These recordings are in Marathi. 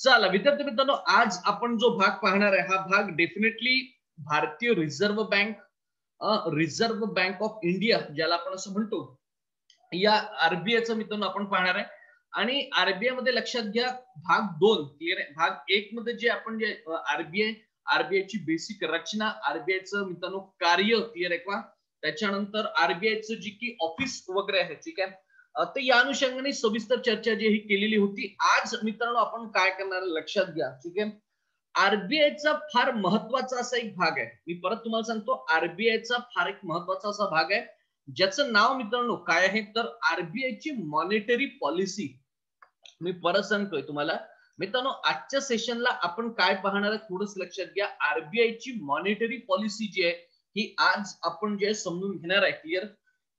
चला विद्यार्थी मित्रांनो, आज आपण जो भाग पाहणार आहे हा भाग डेफिनेटली भारतीय रिझर्व्ह बँक ऑफ इंडिया ज्याला आपण असं म्हणतो, या आरबीआयचं मित्रांनो आपण पाहणार आहे. आणि आरबीआय मध्ये लक्षात घ्या, भाग 2 क्लिअर आहे. भाग 1 मध्ये जे आपण जे आरबीआयची बेसिक रचना, आरबीआयचं मित्रांनो कार्य क्लिअर आहे का, त्याच्यानंतर आरबीआयचं जी की ऑफिस वगैरे आहे, ठीक आहे. तर या अनुषंगाने सविस्तर चर्चा जी ही केलेली होती. आज मित्रांनो आपण काय करणार लक्षात घ्या, ठीक आहे. आरबीआयचा फार महत्वाचा असा एक भाग आहे. मी परत तुम्हाला सांगतो, आरबीआयचा फार एक महत्वाचा असा भाग आहे ज्याचं नाव मित्रांनो काय आहे, तर आरबीआयची मॉनिटरी पॉलिसी. मी परत सांगतोय तुम्हाला मित्रांनो, आजच्या सेशनला आपण काय पाहणार आहे थोडंच लक्षात घ्या. आरबीआयची मॉनिटरी पॉलिसी जी आहे ही आज आपण जे समजून घेणार आहे, क्लिअर.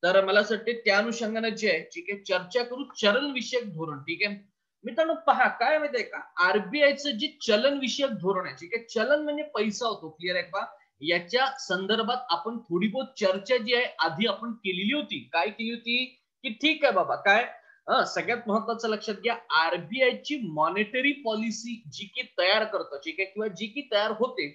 तर मला असं वाटतं त्या अनुषंगाने जे आहे, ठीक आहे, चर्चा करू चलन विषयक धोरण. ठीक आहे मित्रांनो, पहा काय माहितीये का, आरबीआयचं जे चलन विषयक धोरण आहे, ठीक आहे, चलन म्हणजे पैसा होतो, क्लिअर आहे का. याच्या संदर्भात आपण थोडी बहुत चर्चा जी आहे आधी आपण केलेली होती. काय केली होती की ठीक आहे बाबा, काय सगळ्यात महत्वाचं लक्षात घ्या, आरबीआयची मॉनिटरी पॉलिसी जी की तयार करतं, ठीक आहे, किंवा जी की तयार होते,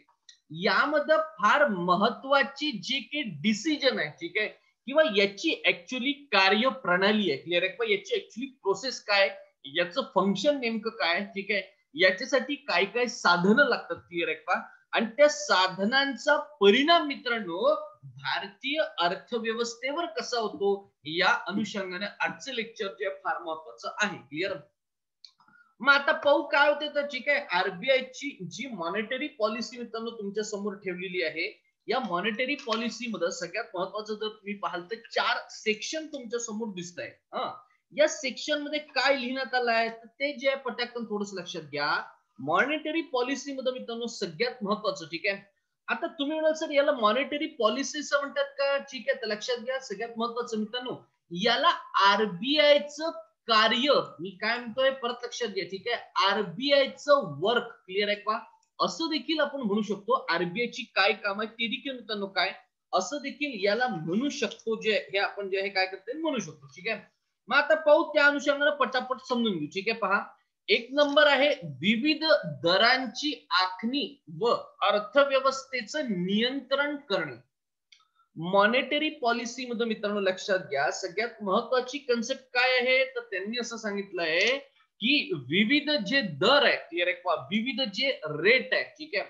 यामध्ये फार महत्वाची जी की डिसिजन आहे, ठीक आहे, किंवा याची ऍक्च्युअली कार्यप्रणाली आहे, क्लिअर आहे का, याची ऍक्च्युअली प्रोसेस काय, याचं फंक्शन नेमकं काय, ठीक आहे, याच्यासाठी काय काय साधनं लागतात, क्लिअर आहे का, आणि त्या साधनांचा परिणाम मित्रांनो भारतीय अर्थव्यवस्थेवर कसा होतो, या अनुषंगाने आजचं लेक्चर जे फार महत्वाचं आहे, क्लिअर. मग आता पाहू काय होते, तर ठीक आहे, आरबीआयची जी मॉनिटरी पॉलिसी मित्रांनो तुमच्या समोर ठेवलेली आहे, या मॉनिटरी पॉलिसी मध्ये सगळ्यात महत्वाचं जर तुम्ही पाहाल तर 4 सेक्शन तुमच्या समोर दिसत आहे. या सेक्शन मध्ये काय लिहिण्यात आलं आहे, तर ते जे पटाकन थोडस लक्षात घ्या. मॉनिटरी पॉलिसी मध्ये मित्रांनो सगळ्यात महत्वाचं, ठीक आहे, आता तुम्ही म्हणाल सर याला मॉनिटरी पॉलिसीच म्हणतात का, ठीक आहे, तर लक्षात घ्या सगळ्यात महत्वाचं मित्रांनो, याला आरबीआयचं कार्य, मी काय म्हणतोय परत लक्षात घ्या, ठीक आहे, आरबीआयचं वर्क, क्लिअर आहे का, असं देखील आपण म्हणू शकतो. आरबीआयची काय काम आहे ते देखील मित्रांनो काय असं देखील याला म्हणू शकतो, जे हे आपण जे आहे काय करते म्हणू शकतो, ठीक आहे. मग आता पाहू त्या अनुषंगाने पटापट समजून घेऊ, ठीक आहे. पहा, एक नंबर आहे विविध दरांची आखणी व अर्थव्यवस्थेचं नियंत्रण करणे. मॉनिटरी पॉलिसी मध्ये मित्रांनो लक्षात घ्या, सगळ्यात महत्वाची कन्सेप्ट काय आहे, तर त्यांनी असं सांगितलंय की विविध जे दर आहे, क्लिअर आहे, विविध जे रेट आहे, ठीक आहे.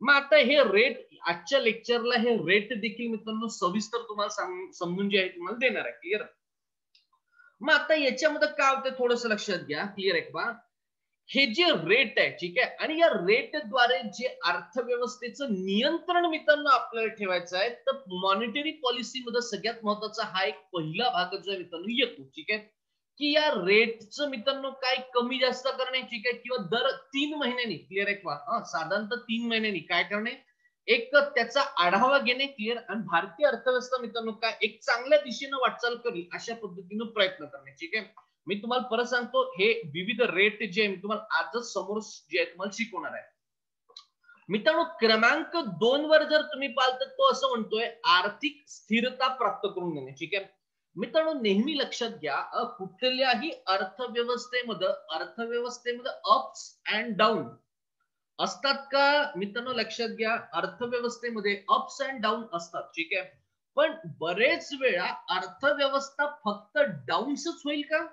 मग आता हे रेट आजच्या लेक्चरला हे रेट देखील मित्रांनो सविस्तर तुम्हाला समजून जे आहे तुम्हाला देणार आहे, क्लिअर. मग आता याच्यामध्ये काय होतं थोडंसं लक्षात घ्या, क्लिअर आहे का, हे जे रेट आहे, ठीक आहे, आणि या रेटद्वारे जे अर्थव्यवस्थेचं नियंत्रण मित्रांनो आपल्याला ठेवायचं आहे, तर मॉनिटरी पॉलिसी मध्ये सगळ्यात महत्वाचा हा एक पहिला भाग जो मित्रांनो येतो, ठीक आहे, की या रेटचं मित्रांनो काय कमी जास्त करणे, ठीक आहे, किंवा दर 3 महिन्यांनी, क्लिअर आहे का, साधारणतः 3 महिन्यांनी काय करणे, एक त्याचा आढावा घेणे, क्लिअर, आणि भारतीय अर्थव्यवस्था मित्रांनो काय एक चांगल्या दिशेने वाटचाल करेल अशा पद्धतीने प्रयत्न करणे, ठीक आहे. मी तुम्हाला परत सांगतो, हे विविध रेट जे मी तुम्हाला आजच समोर जे आहे तुम्हाला शिकवणार आहे. मित्रांनो क्रमांक 2 वर जर तुम्ही पाहाल तर तो असं म्हणतोय आर्थिक स्थिरता प्राप्त करून घेणे, ठीक आहे. मित्रांनो नेहमी लक्षात घ्या, कुठल्याही अर्थव्यवस्थेमध्ये अप्स अँड डाऊन असतात का मित्रांनो, लक्षात घ्या, अर्थव्यवस्थेमध्ये अप्स अँड डाऊन असतात, ठीक आहे, पण बरेच वेळा अर्थव्यवस्था फक्त डाऊन्सच होईल का,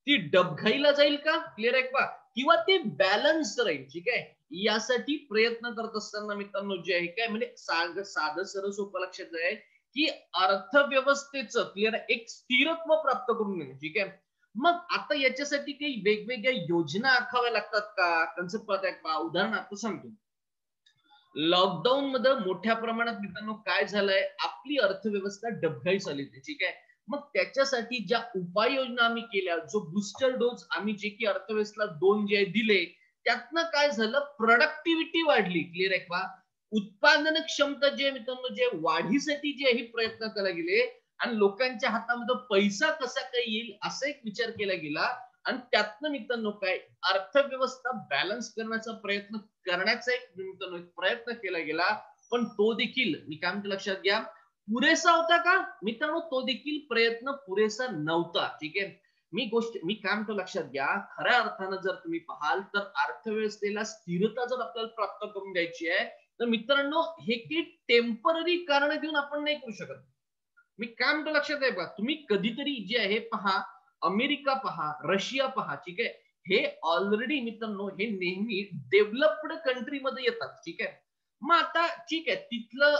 ती डबघाईला जाईल का, क्लिअर आहे का, किंवा ती बॅलन्स राहील, ठीक आहे, यासाठी प्रयत्न करत असताना मित्रांनो जे आहे काय म्हणजे साधं सरळ सोपं लक्षात आहे की अर्थव्यवस्थेचं क्लिअर एक स्थिरत्व प्राप्त करून घेणे, ठीक आहे. मग आता याच्यासाठी काही वेगवेगळ्या योजना आखाव्या लागतात का, कन्सेप्ट कळत का, उदाहरणार्थ सांगतो. लॉकडाऊन मध्ये मोठ्या प्रमाणात मित्रांनो काय झालंय, आपली अर्थव्यवस्था डबघाईस आली, ठीक आहे. मग त्याच्यासाठी ज्या उपाययोजना आम्ही केल्या, जो बुस्टर डोस आम्ही जे की अर्थव्यवस्थेला 2 जे दिले, त्यातनं काय झालं, प्रोडक्टिव्हिटी वाढली, क्लिअर आहे का, उत्पादन क्षमता जे मित्रांनो जे वाढीसाठी जे हे प्रयत्न केले गेले, आणि लोकांच्या हातामध्ये पैसा कसा काय येईल असा एक विचार केला गेला, आणि त्यातनं मित्रांनो काय अर्थव्यवस्था बॅलन्स करण्याचा प्रयत्न करण्याचा एक प्रयत्न केला गेला. पण तो देखील मी काय म्हणतो लक्षात घ्या, पुरेसा होता का मित्रांनो, तो देखील प्रयत्न पुरेसा नव्हता, ठीक आहे. मी काय म्हणतो लक्षात घ्या, खऱ्या अर्थानं जर तुम्ही पाहाल तर अर्थव्यवस्थेला स्थिरता जर आपल्याला प्राप्त करून द्यायची आहे तर मित्रांनो हे काही टेम्पररी कारण घेऊन आपण नाही करू शकत. मी काय म्हणतो लक्षात आहे बघा, तुम्ही कधीतरी जे आहे पहा, अमेरिका पहा, रशिया पहा, ठीक आहे, हे ऑलरेडी मित्रांनो हे नेहमी डेव्हलप्ड कंट्रीमध्ये येतात, ठीक आहे. मग आता ठीक आहे, तिथलं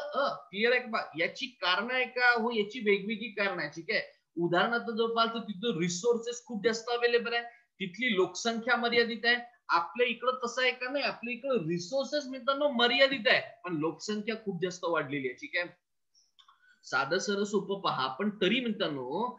क्लिअर आहे का, याची कारण आहे का, हो याची वेगवेगळी कारण आहे, ठीक आहे. उदाहरणार्थ जर पाहाल तर तिथं रिसोर्सेस खूप जास्त अवेलेबल आहे, तिथली लोकसंख्या मर्यादित आहे. आपल्या इकडं तसं आहे का नाही, आपल्या इकडं रिसोर्सेस मित्रांनो मर्यादित आहे पण लोकसंख्या खूप जास्त वाढलेली आहे, ठीक आहे. साधं सरळ सोपं पहा, पण तरी मित्रांनो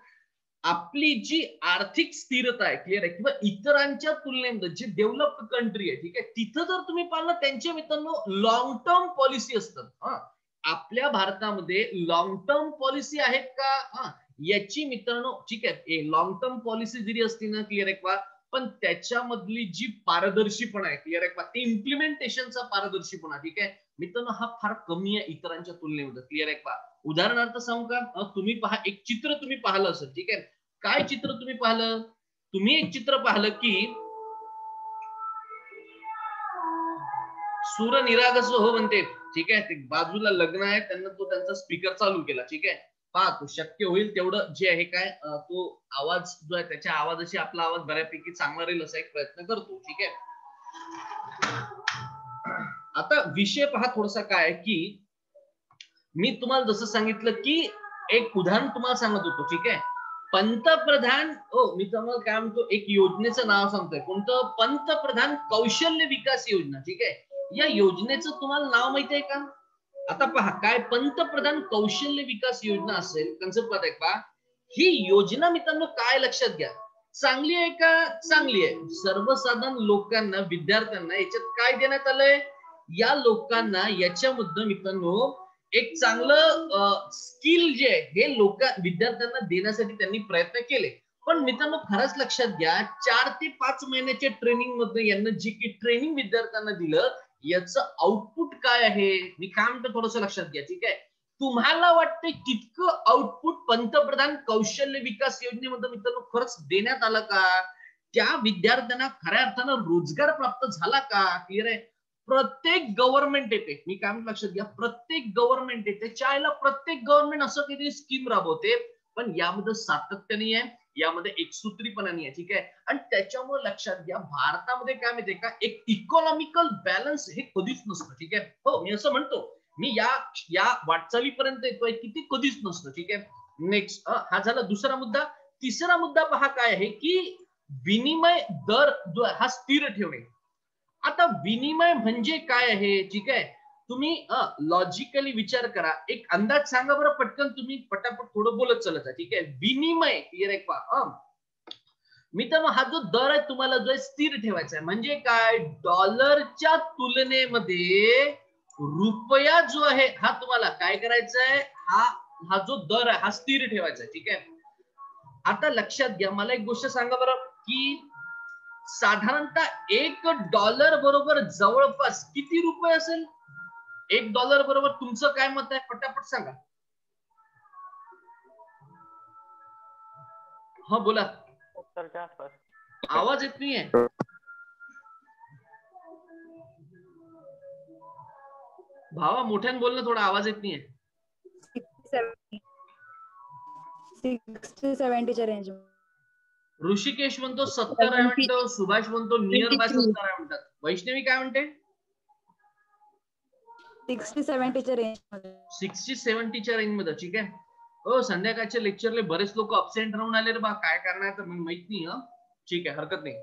आपली जी आर्थिक स्थिरता आहे, क्लिअर आहे, किंवा इतरांच्या तुलनेमध्ये जे डेव्हलप्ड कंट्री आहे, ठीक आहे, तिथं जर तुम्ही पाहिलं त्यांच्या मित्रांनो लॉंग टर्म पॉलिसी असतात. आपल्या भारतामध्ये लॉंग टर्म पॉलिसी आहेत का, याची मित्रांनो ठीक आहे, लॉंग टर्म पॉलिसी जरी असती ना, क्लिअर आहे का, पण त्याच्यामधली जी पारदर्शीपणा आहे, क्लिअर आहे का, ते इम्प्लिमेंटेशनचा पारदर्शीपणा, ठीक आहे मित्रांनो, हा फार कमी आहे इतरांच्या तुलनेमध्ये, क्लिअर आहे का. उदाहरणार्थ सांगू का, तुम्ही पहा, एक चित्र तुम्ही पाहिलं असेल, ठीक आहे, काय चित्र तुम्ही पाहिलं, तुम्ही एक चित्र पाहिलं की सूर निरागस हो म्हणते, ठीक आहे, ते बाजूला लग्न आहे, त्यांना तो त्यांचा स्पीकर चालू केला, ठीक आहे. पहा, तो शक्य होईल तेवढं जे आहे काय, तो आवाज जो आहे त्याच्या आवाजाशी आपला आवाज बऱ्यापैकी चांगला राहील असा एक प्रयत्न करतो, ठीक आहे. आता विषय पहा थोडासा काय की मी तुम्हाला जसं सांगितलं की एक उदाहरण तुम्हाला सांगत होतो, ठीक आहे. पंतप्रधान, मी तुम्हाला काय म्हणतो, एक योजनेचं नाव सांगतोय, कोणतं, पंतप्रधान कौशल्य विकास योजना, ठीक आहे. या योजनेचं तुम्हाला नाव माहिती आहे का. आता पहा, काय पंतप्रधान कौशल्य विकास योजना असेल, कन्सेप्ट आहे का, ही योजना मित्रांनो काय लक्षात घ्या, चांगली आहे का, चांगली आहे. सर्वसाधारण लोकांना, विद्यार्थ्यांना याच्यात काय देण्यात आलंय, या लोकांना याच्यामध्ये मित्रांनो एक चांगलं स्किल जे आहे हे विद्यार्थ्यांना देण्यासाठी त्यांनी प्रयत्न केले. पण मित्रांनो खरंच लक्षात घ्या, 4 ते 5 महिन्याच्या ट्रेनिंग मध्ये यांना जी की ट्रेनिंग विद्यार्थ्यांना दिलं, याचं आउटपुट काय आहे, मी काय म्हणतो थोडंसं लक्षात घ्या, ठीक आहे. तुम्हाला वाटतं तितकं आउटपुट पंतप्रधान कौशल्य विकास योजनेमध्ये मित्रांनो खरंच देण्यात आलं का, त्या विद्यार्थ्यांना खऱ्या अर्थानं रोजगार प्राप्त झाला का, क्लिअर आहे. प्रत्येक गव्हर्नमेंट येते, मी काय म्हणतो लक्षात घ्या, प्रत्येक गव्हर्नमेंट येते, चायला प्रत्येक गव्हर्नमेंट असं काहीतरी स्कीम राबवते, पण यामध्ये सातत्य नाही आहे, यामध्ये एकसूत्रीपणा नाही आहे, ठीक आहे. आणि त्याच्यामुळे लक्षात घ्या, भारतामध्ये काय माहितीये का, एक इकॉनॉमिकल बॅलन्स हे कधीच नसतं, ठीक आहे. हो, मी असं म्हणतो, मी या वाटचालीपर्यंत येतोय की ती कधीच नसतं, ठीक आहे. नेक्स्ट, हा झाला दुसरा मुद्दा. तिसरा मुद्दा पहा काय आहे की विनिमय दर जो हा स्थिर ठेवणे. आता विनिमय म्हणजे काय आहे, ठीक आहे. तुम्ही लॉजिकली विचार करा, एक अंदाज सांगा बरं पटकन, तुम्ही पटापट थोडं बोलत चलत, ठीक आहे. विनिमय क्लिअर आहे का, मित्रांनो हा जो दर आहे तुम्हाला जो स्थिर ठेवायचा आहे, म्हणजे काय, डॉलरच्या तुलनेमध्ये रुपया जो आहे हा तुम्हाला काय करायचा आहे, हा जो दर आहे हा स्थिर ठेवायचा आहे, ठीक आहे. आता लक्षात घ्या, मला एक गोष्ट सांगा बरं की साधारणतः $1 बरोबर जवळपास किती रुपये असेल, $1 बरोबर तुमचं काय मत आहे, पटापट सांगा. हा बोला, आवाज येत नाहीये, भावा मोठ्याने बोल ना, थोडा आवाज येत नाहीये. 60-70च्या रेंज. ऋषिकेश म्हणतो 70 आहे म्हणतो, सुभाष म्हणतो नियर बाय 70 आहे म्हणतात, वैष्णवी काय म्हणते 60-70च्या रेंज मध्ये. 60-70च्या रेंज मध्ये, ठीक आहे. हो, संध्याकाळच्या लेक्चरले बरेच लोक अब्सेंट राहून आले रे बा, काय करणार तर माहित नाही, ठीक आहे, हरकत नाही.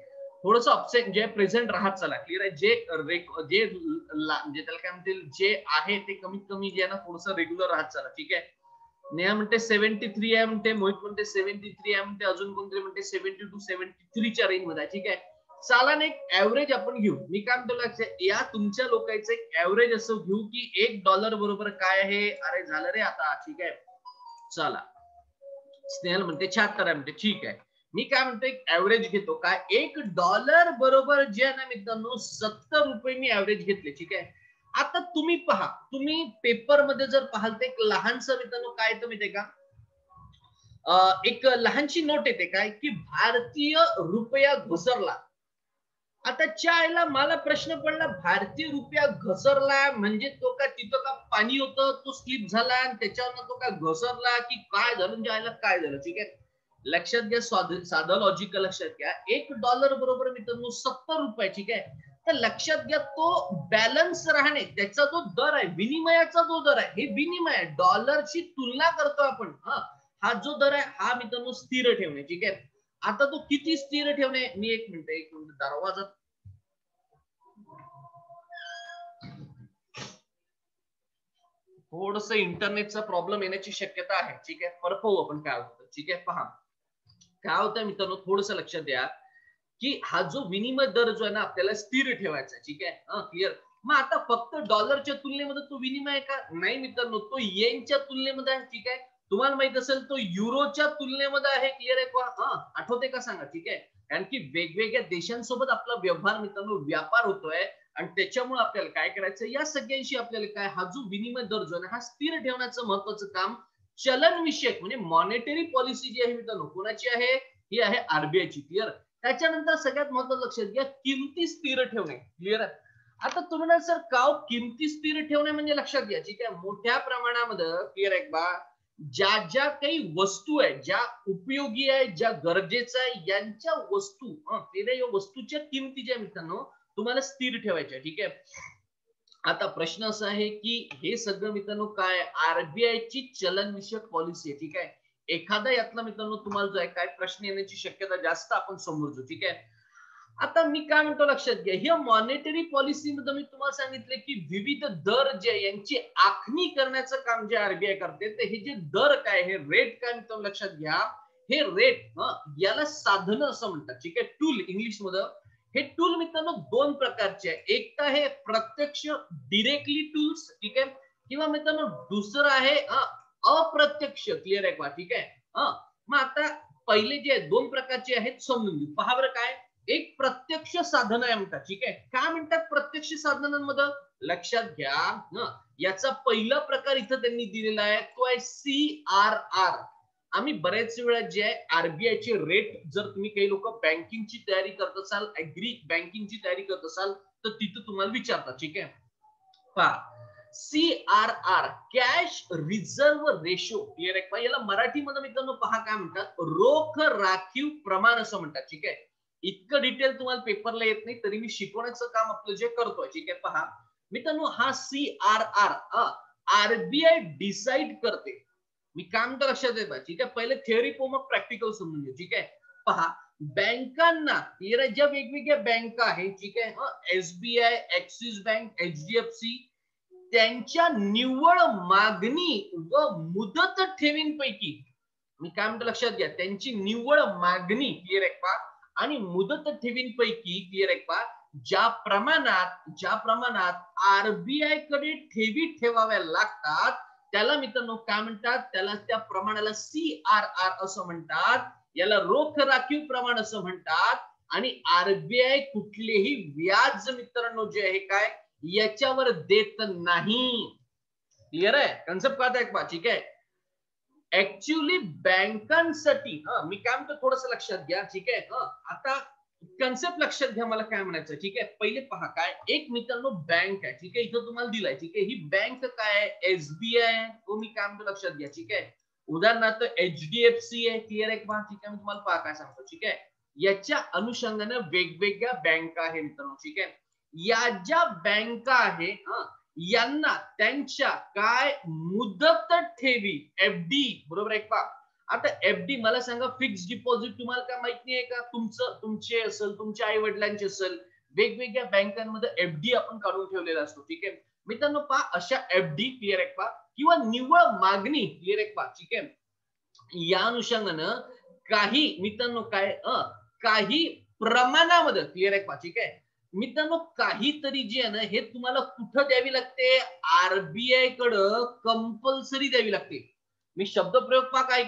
थोडस अब्सेंट जे प्रेझेंट राहत चला, क्लिअर आहे. जे त्याला काय म्हणतील, जे आहे ते कमीत कमी जे ना थोडस रेग्युलर राहत चला, ठीक आहे. नेहा म्हणते 73 आहे म्हणते, मोहित म्हणते 73 आहे म्हणते, अजून कोणतरी म्हणते 72-73च्या रेंज मध्ये, ठीक आहे. चालन एक ऍव्हरेज आपण घेऊ, मी काय म्हणतो या तुमच्या लोकांचं एक ऍव्हरेज असं घेऊ की $1 बरोबर काय आहे, अरे झालं रे आता, ठीक आहे. चला, स्नेहल म्हणते 76 आहे म्हणते, ठीक आहे. मी काय म्हणतो एक ऍव्हरेज घेतो, काय $1 बरोबर जे ना मित्रांनो 70 रुपये मी ऍव्हरेज घेतले, ठीक आहे. आता तुम्ही पहा, तुम्ही पेपर मध्ये जर पाहाल तर एक लहानसं मित्रांनो काय येतं माहितीये का, एक लहानशी नोट येते काय की भारतीय रुपया घसरला. आता चायला मला प्रश्न पडला, भारतीय रुपया घसरला म्हणजे तो का तिथं का पाणी होतं तो स्लिप झाला आणि त्याच्यावर तो का घसरला की काय झालं, जायला काय झालं. ठीक आहे, लक्षात घ्या, साधं लॉजिकल लक्षात घ्या. $1 बरोबर मित्रांनो 70 रुपये. ठीक आहे, तर लक्षात घ्या तो बॅलन्स राहणे त्याचा जो दर आहे, विनिमयाचा जो दर आहे, हे विनिमय डॉलरची तुलना करतो आपण. हा जो दर आहे हा मित्रांनो स्थिर ठेवणे. ठीक आहे, आता तो किती स्थिर ठेवणे, मी एक मिनिट दरवाजा थोडस इंटरनेटचा प्रॉब्लेम येण्याची शक्यता आहे. ठीक आहे, परत पाहू आपण काय होतं. ठीक आहे, पहा काय होतं मित्रांनो, थोडस लक्षात द्या की हा जो विनिमय दर जो आहे ना आपल्याला स्थिर ठेवायचा. ठीक आहे, क्लिअर. मग आता फक्त डॉलरच्या तुलनेमध्ये तो विनिमय का नाही मित्रांनो, तो येनच्या तुलनेमध्ये आहे. ठीक आहे, तुम्हाला माहित असेल तो युरोच्या तुलनेमध्ये आहे. क्लिअर आहे का, आठवते का सांगा. ठीक आहे, कारण की वेगवेगळ्या देशांसोबत आपला व्यवहार मित्रांनो व्यापार होतोय आणि त्याच्यामुळे आपल्याला काय करायचं, या सगळ्यांशी आपल्याला काय हा जो विनिमय दर जो आहे हा स्थिर ठेवण्याचं महत्वाचं काम चलन विषयक म्हणजे मॉनिटरी पॉलिसी जी आहे मित्रांनो कोणाची आहे, ही आहे आरबीआयची. क्लिअर. त्याच्यानंतर सगळ्यात महत्वाचं लक्षात घ्या, किमती स्थिर ठेवणे. क्लिअर आहे. आता तुम्हाला सर का किमती स्थिर ठेवणे म्हणजे लक्षात घ्या. ठीक आहे, मोठ्या प्रमाणामध्ये क्लिअर आहे बा, ज्या ज्या काही वस्तू आहे, ज्या उपयोगी आहे, ज्या गरजेचं आहे, यांच्या वस्तू या वस्तूच्या किमती ज्या मित्रांनो तुम्हाला स्थिर ठेवायच्या. ठीक आहे, आता प्रश्न असा आहे की हे सगळं मित्रांनो काय आरबीआय ची चलन विषयक पॉलिसी आहे. ठीक आहे, एखादा यातला मित्रांनो तुम्हाला जो आहे काय प्रश्न येण्याची शक्यता जास्त आपण समजू. ठीक आहे, आता मी काय म्हणतो लक्षात घ्या, ही मॉनिटरी पॉलिसी मध्ये मी तुम्हाला सांगितले की विविध दर जे यांची आखणी करण्याचं काम जे आरबीआय करते, तर हे जे दर काय, हे रेट काय मित्रांनो लक्षात घ्या, हे रेट याला साधन असं म्हणतात. ठीक आहे, टूल इंग्लिश मध्ये. हे टूल मित्रांनो दोन प्रकारचे आहे, एक तर आहे प्रत्यक्ष डिरेक्टली टूल्स. ठीक आहे, किंवा मित्रांनो दुसरं आहे अप्रत्यक्ष. क्लिअर आहे का. ठीक आहे, मग आता पहिले जे दोन प्रकारचे आहेत समजून घेऊ. पहा बरं काय, एक प्रत्यक्ष साधन आहे म्हणतात. ठीक आहे, काय म्हणतात प्रत्यक्ष साधनांमध्ये, लक्षात घ्या. याचा पहिला प्रकार इथं त्यांनी दिलेला आहे, तो आहे CRR. आम्ही बरेच वेळा जे आहे आरबीआय चे रेट, जर तुम्ही काही लोक बँकिंगची तयारी करत असाल, ऍग्री बँकिंगची तयारी करत असाल, तर तिथं तुम्हाला विचारतात. ठीक आहे, पहा CRR cash reserve ratio. Clear आहे का, याला मराठीमध्ये मित्रांनो पहा काय म्हणतात, रोख राखीव प्रमाण असं म्हणतात. ठीक आहे, इतकं डिटेल तुम्हाला पेपरला येत नाही, तरी मी शिकवण्याचं काम आपलं जे करतोय. ठीक आहे, पहा मित्रांनो हा CRR आरबीआय डिसाइड करते. मी काम तर लक्षात येतं. ठीक आहे, पहिले थिअरी मग प्रॅक्टिकल समजून घेऊ. ठीक आहे, पहा बँकांना ज्या वेगवेगळ्या बँका आहेत. ठीक आहे, एसबीआय, ऍक्सिस बँक, एचडीएफसी, त्यांच्या निव्वळ मागणी व मुदत ठेवींपैकी, मी काय म्हणतो लक्षात घ्या, त्यांची निव्वळ मागणी क्लिअर आहे का आणि मुदत ठेवींपैकी क्लिअर आहे का, ज्या प्रमाणात आरबीआय कडे ठेवी ठेवाव्या लागतात, त्याला मित्रांनो काय म्हणतात, त्याला त्या प्रमाणाला CRR असं म्हणतात. याला रोख राखीव प्रमाण असं म्हणतात. आणि आरबीआय कुठलेही व्याज मित्रांनो जे आहे काय याच्यावर देत नाही. क्लिअर आहे, कन्सेप्ट कळत आहे का. ठीक आहे, ऍक्च्युअली बँकांसाठी मी काय म्हणतो थोडस लक्षात घ्या. ठीक आहे, आता कन्सेप्ट लक्षात घ्या, मला काय म्हणायचं. ठीक आहे, पहिले पहा काय, एक मित्रांनो बँक आहे. ठीक आहे, इथं तुम्हाला दिलाय. ठीक आहे, ही बँक काय आहे, एसबीआय, तो मी काय म्हणतो लक्षात घ्या. ठीक आहे, उदाहरणार्थ एचडीएफसी आहे. क्लिअर आहे का. ठीक आहे, मी तुम्हाला पहा काय सांगतो. ठीक आहे, याच्या अनुषंगाने वेगवेगळ्या बँका आहेत मित्रांनो. ठीक आहे, या ज्या बँका आहे यांना त्यांच्या काय मुदत ठेवी एफडी, बरोबर आहे का. आता एफडी मला सांगा, फिक्स डिपॉझिट तुम्हाला काय माहित नाही आहे का, तुमचे असेल, तुमच्या आई वडिलांचे असेल, वेगवेगळ्या बँकांमध्ये एफडी आपण काढून ठेवलेला असतो. ठीक आहे मित्रांनो, पहा अशा एफडी क्लिअर आहे का किंवा निव्वळ मागणी क्लिअर आहे का. ठीक आहे, या अनुषंगानं काही मित्रांनो काय काही प्रमाणामध्ये क्लिअर आहे का. ठीक आहे मित्रांनो, काहीतरी जे आहे ना हे तुम्हाला कुठं द्यावी लागते, आरबीआय कडं कंपल्सरी द्यावी लागते. मी शब्दप्रयोग पहा काय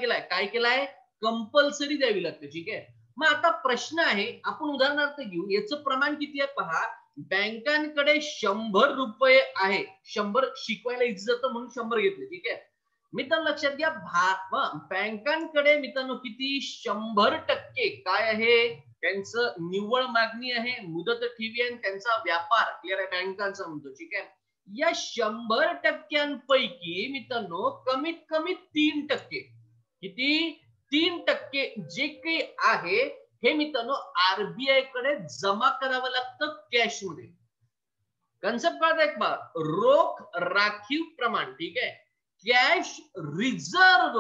केलाय, कंपल्सरी द्यावी लागते. ठीक आहे, मग आता प्रश्न आहे, आपण उदाहरणार्थ घेऊ, याचं प्रमाण किती आहे पहा. बँकांकडे 100 रुपये आहे, 100 शिकवायला इज्जत म्हणून 100 घेतले. ठीक आहे, मित्रांनो लक्षात घ्या, बँकांकडे मित्रांनो किती 100% काय आहे, त्यांचं निव्वळ मागणी आहे, मुदत ठेवी आहे, त्यांचा व्यापार क्लिअर आहे बँकांचा म्हणतो. ठीक आहे, या 100% मित्रांनो कमीत कमी 3%, किती 3% जे काही आहे हे मित्रांनो आरबीआय कडे जमा करावं लागतं कॅश मध्ये. कन्सेप्ट कळत आहे का? रोख राखीव प्रमाण. ठीक आहे, कॅश रिझर्व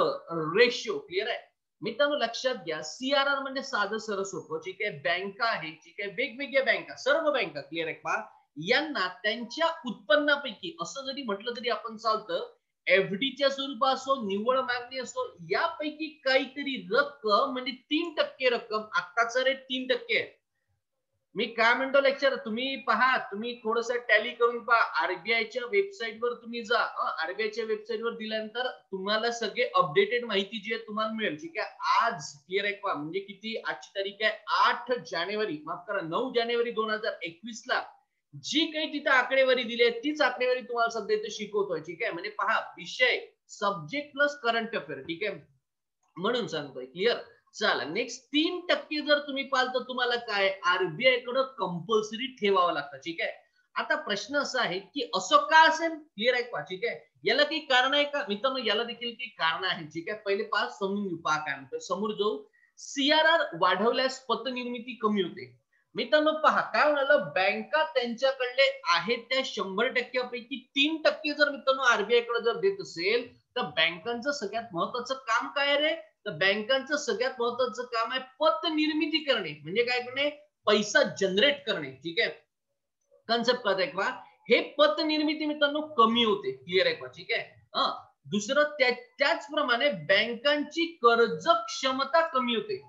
रेशो. क्लिअर आहे मित्रांनो, लक्षात घ्या, सीआरआर म्हणजे साधं सरळ सोपं. ठीक आहे, बँका आहे, ठीक आहे, वेगवेगळ्या बँका, सर्व बँका क्लिअर आहे का, यांना त्यांच्या उत्पन्नापैकी असं जरी म्हटलं तरी आपण चालतं, एफडीच्या स्वरूपात असो, निव्वळ मागणी असो, यापैकी काहीतरी रक्कम म्हणजे 3% रक्कम, आत्ताचा रेट 3% आहे. मी काय म्हणतो लेक्चर, तुम्ही पहा, तुम्ही थोडस टॅली करून पहा, आरबीआयच्या वेबसाईटवर तुम्ही जा. आरबीआयच्या वेबसाईटवर दिल्यानंतर तुम्हाला सगळे अपडेटेड माहिती जी आहे तुम्हाला मिळेल. ठीक आहे, आज क्लिअर आहे का, म्हणजे किती, आजची तारीख आहे 8 जानेवारी, माफ करा 9 जानेवारी 2021 ला जी काही तिथे आकडेवारी दिली आहे तीच आकडेवारी तुम्हाला सध्या इथे शिकवतोय. ठीक आहे, म्हणजे पहा, विषय सब्जेक्ट प्लस करंट अफेअर. ठीक आहे, म्हणून सांगतोय. क्लिअर, चला नेक्स्ट. 3% जर तुम्ही पाहाल तर तुम्हाला काय आरबीआय कडे कंपल्सरी ठेवावं लागतं. ठीक आहे, आता प्रश्न असा आहे की असं का असेल, क्लिअर आहे का. ठीक आहे, याला काही कारण आहे का मित्रांनो, याला देखील काही कारण आहे. ठीक आहे, पहिले पास समजून घेऊ. पहा काय म्हणतोय, समोर जाऊ. सीआरआर वाढवल्यास पतनिर्मिती कमी होते. मित्रांनो पहा काय म्हणालं, बँका त्यांच्याकडले आहेत त्या 100% पैकी 3% जर मित्रांनो आरबीआय कडे जर देत असेल तर बँकांचं सगळ्यात महत्वाचं काम काय रे, तर बँकांचं सगळ्यात महत्वाचं काम आहे पत निर्मिती करणे, म्हणजे काय करणे, पैसा जनरेट करणे. ठीक आहे, कन्सेप्ट कळत आहे का, हे पत निर्मिती मित्रांनो कमी होते. क्लिअर आहे का. ठीक आहे, दुसरं त्याचप्रमाणे बँकांची कर्ज क्षमता कमी होते.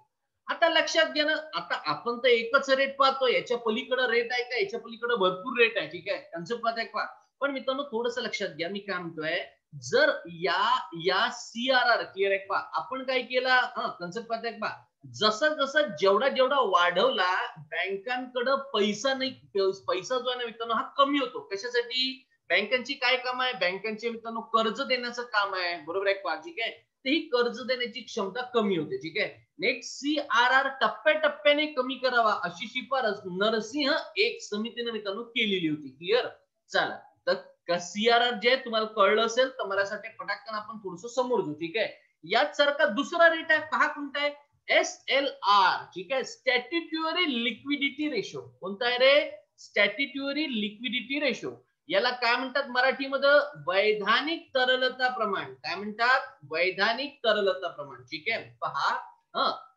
आता लक्षात घ्या ना, आता आपण तर एकच रेट पाहतो, याच्या पलीकडे रेट आहे का, याच्या पलीकडे भरपूर रेट आहे. ठीक आहे, कन्सेप्ट कळत आहे का, पण मित्रांनो थोडस लक्षात घ्या, मी काय म्हणतोय, जर या सीआरआर क्लिअर आहे का, आपण काय केला, कन्सेप्ट कळत आहे का, जसं जसं जेवढा वाढवला, बँकांकडे पैसा नाही, पैसा जो आहे ना मित्रांनो हा कमी होतो. कशासाठी, बँकांची काय काम आहे, बँकांचे मित्रांनो कर्ज देण्याचं काम आहे, बरोबर आहे का. ठीक आहे, ते ही कर्ज देण्याची क्षमता कमी होते. ठीक आहे, नेक्स्ट, सीआरआर टप्प्याटप्प्याने कमी करावा अशी शिफारस नरसिंह एक समितीने मित्रांनो केलेली होती. क्लिअर, चला तर सीआरआर जे तुम्हाला कळलं असेल तर मलासाठी पटाकन आपण थोडस समोर घेऊ. ठीक आहे, याच सारखा दुसरा रेट आहे, पहा कोणता आहे, SLR. ठीक आहे, स्टॅट्युटरी लिक्विडिटी रेशो. कोणता आहे रे, स्टॅट्युटरी लिक्विडिटी रेशो. याला काय म्हणतात मराठीमध्ये, वैधानिक तरलता प्रमाण. काय म्हणतात, वैधानिक तरलता प्रमाण. ठीक आहे, पहा,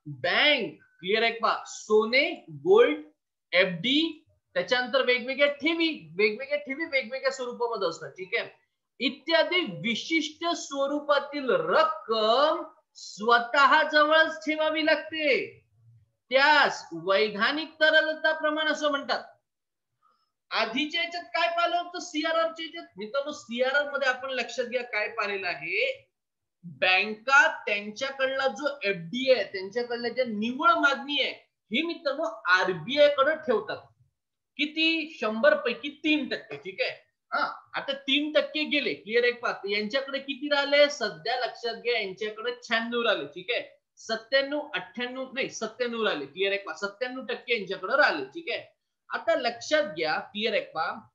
बँक क्लिअर आहे का, सोने, गोल्ड, एफडी, त्याच्यानंतर वेगवेगळ्या ठेवी, वेगवेगळ्या स्वरूपामध्ये असतात. ठीक आहे, इत्यादी विशिष्ट स्वरूपातील रक्कम स्वतः जवळच ठेवावी लागते, त्यास वैधानिक तरलता प्रमाण असं म्हणतात. आधीच्या याच्यात काय पाहिलं होतं, सीआरआरच्या याच्यात मित्रांनो, सीआरआर मध्ये आपण लक्षात घ्या काय पाहिलेलं आहे, बँका त्यांच्याकडला जो एफडी आहे, त्यांच्याकडल्या ज्या निव्वळ मागणी आहे, ही मित्रांनो आरबीआय कडे ठेवतात. किती, 100 पैकी 3%. ठीक आहे, आता 3% गेले. क्लिअर आहे का, यांच्याकडे किती राहिले, सध्या लक्षात घ्या यांच्याकडे 96 राहिले. ठीक आहे, 97, 98 नाही 97 राहिले. क्लिअर आहे का, 97% यांच्याकडे राहिले. ठीक आहे, आता लक्षात घ्या, क्लिअर आहे का,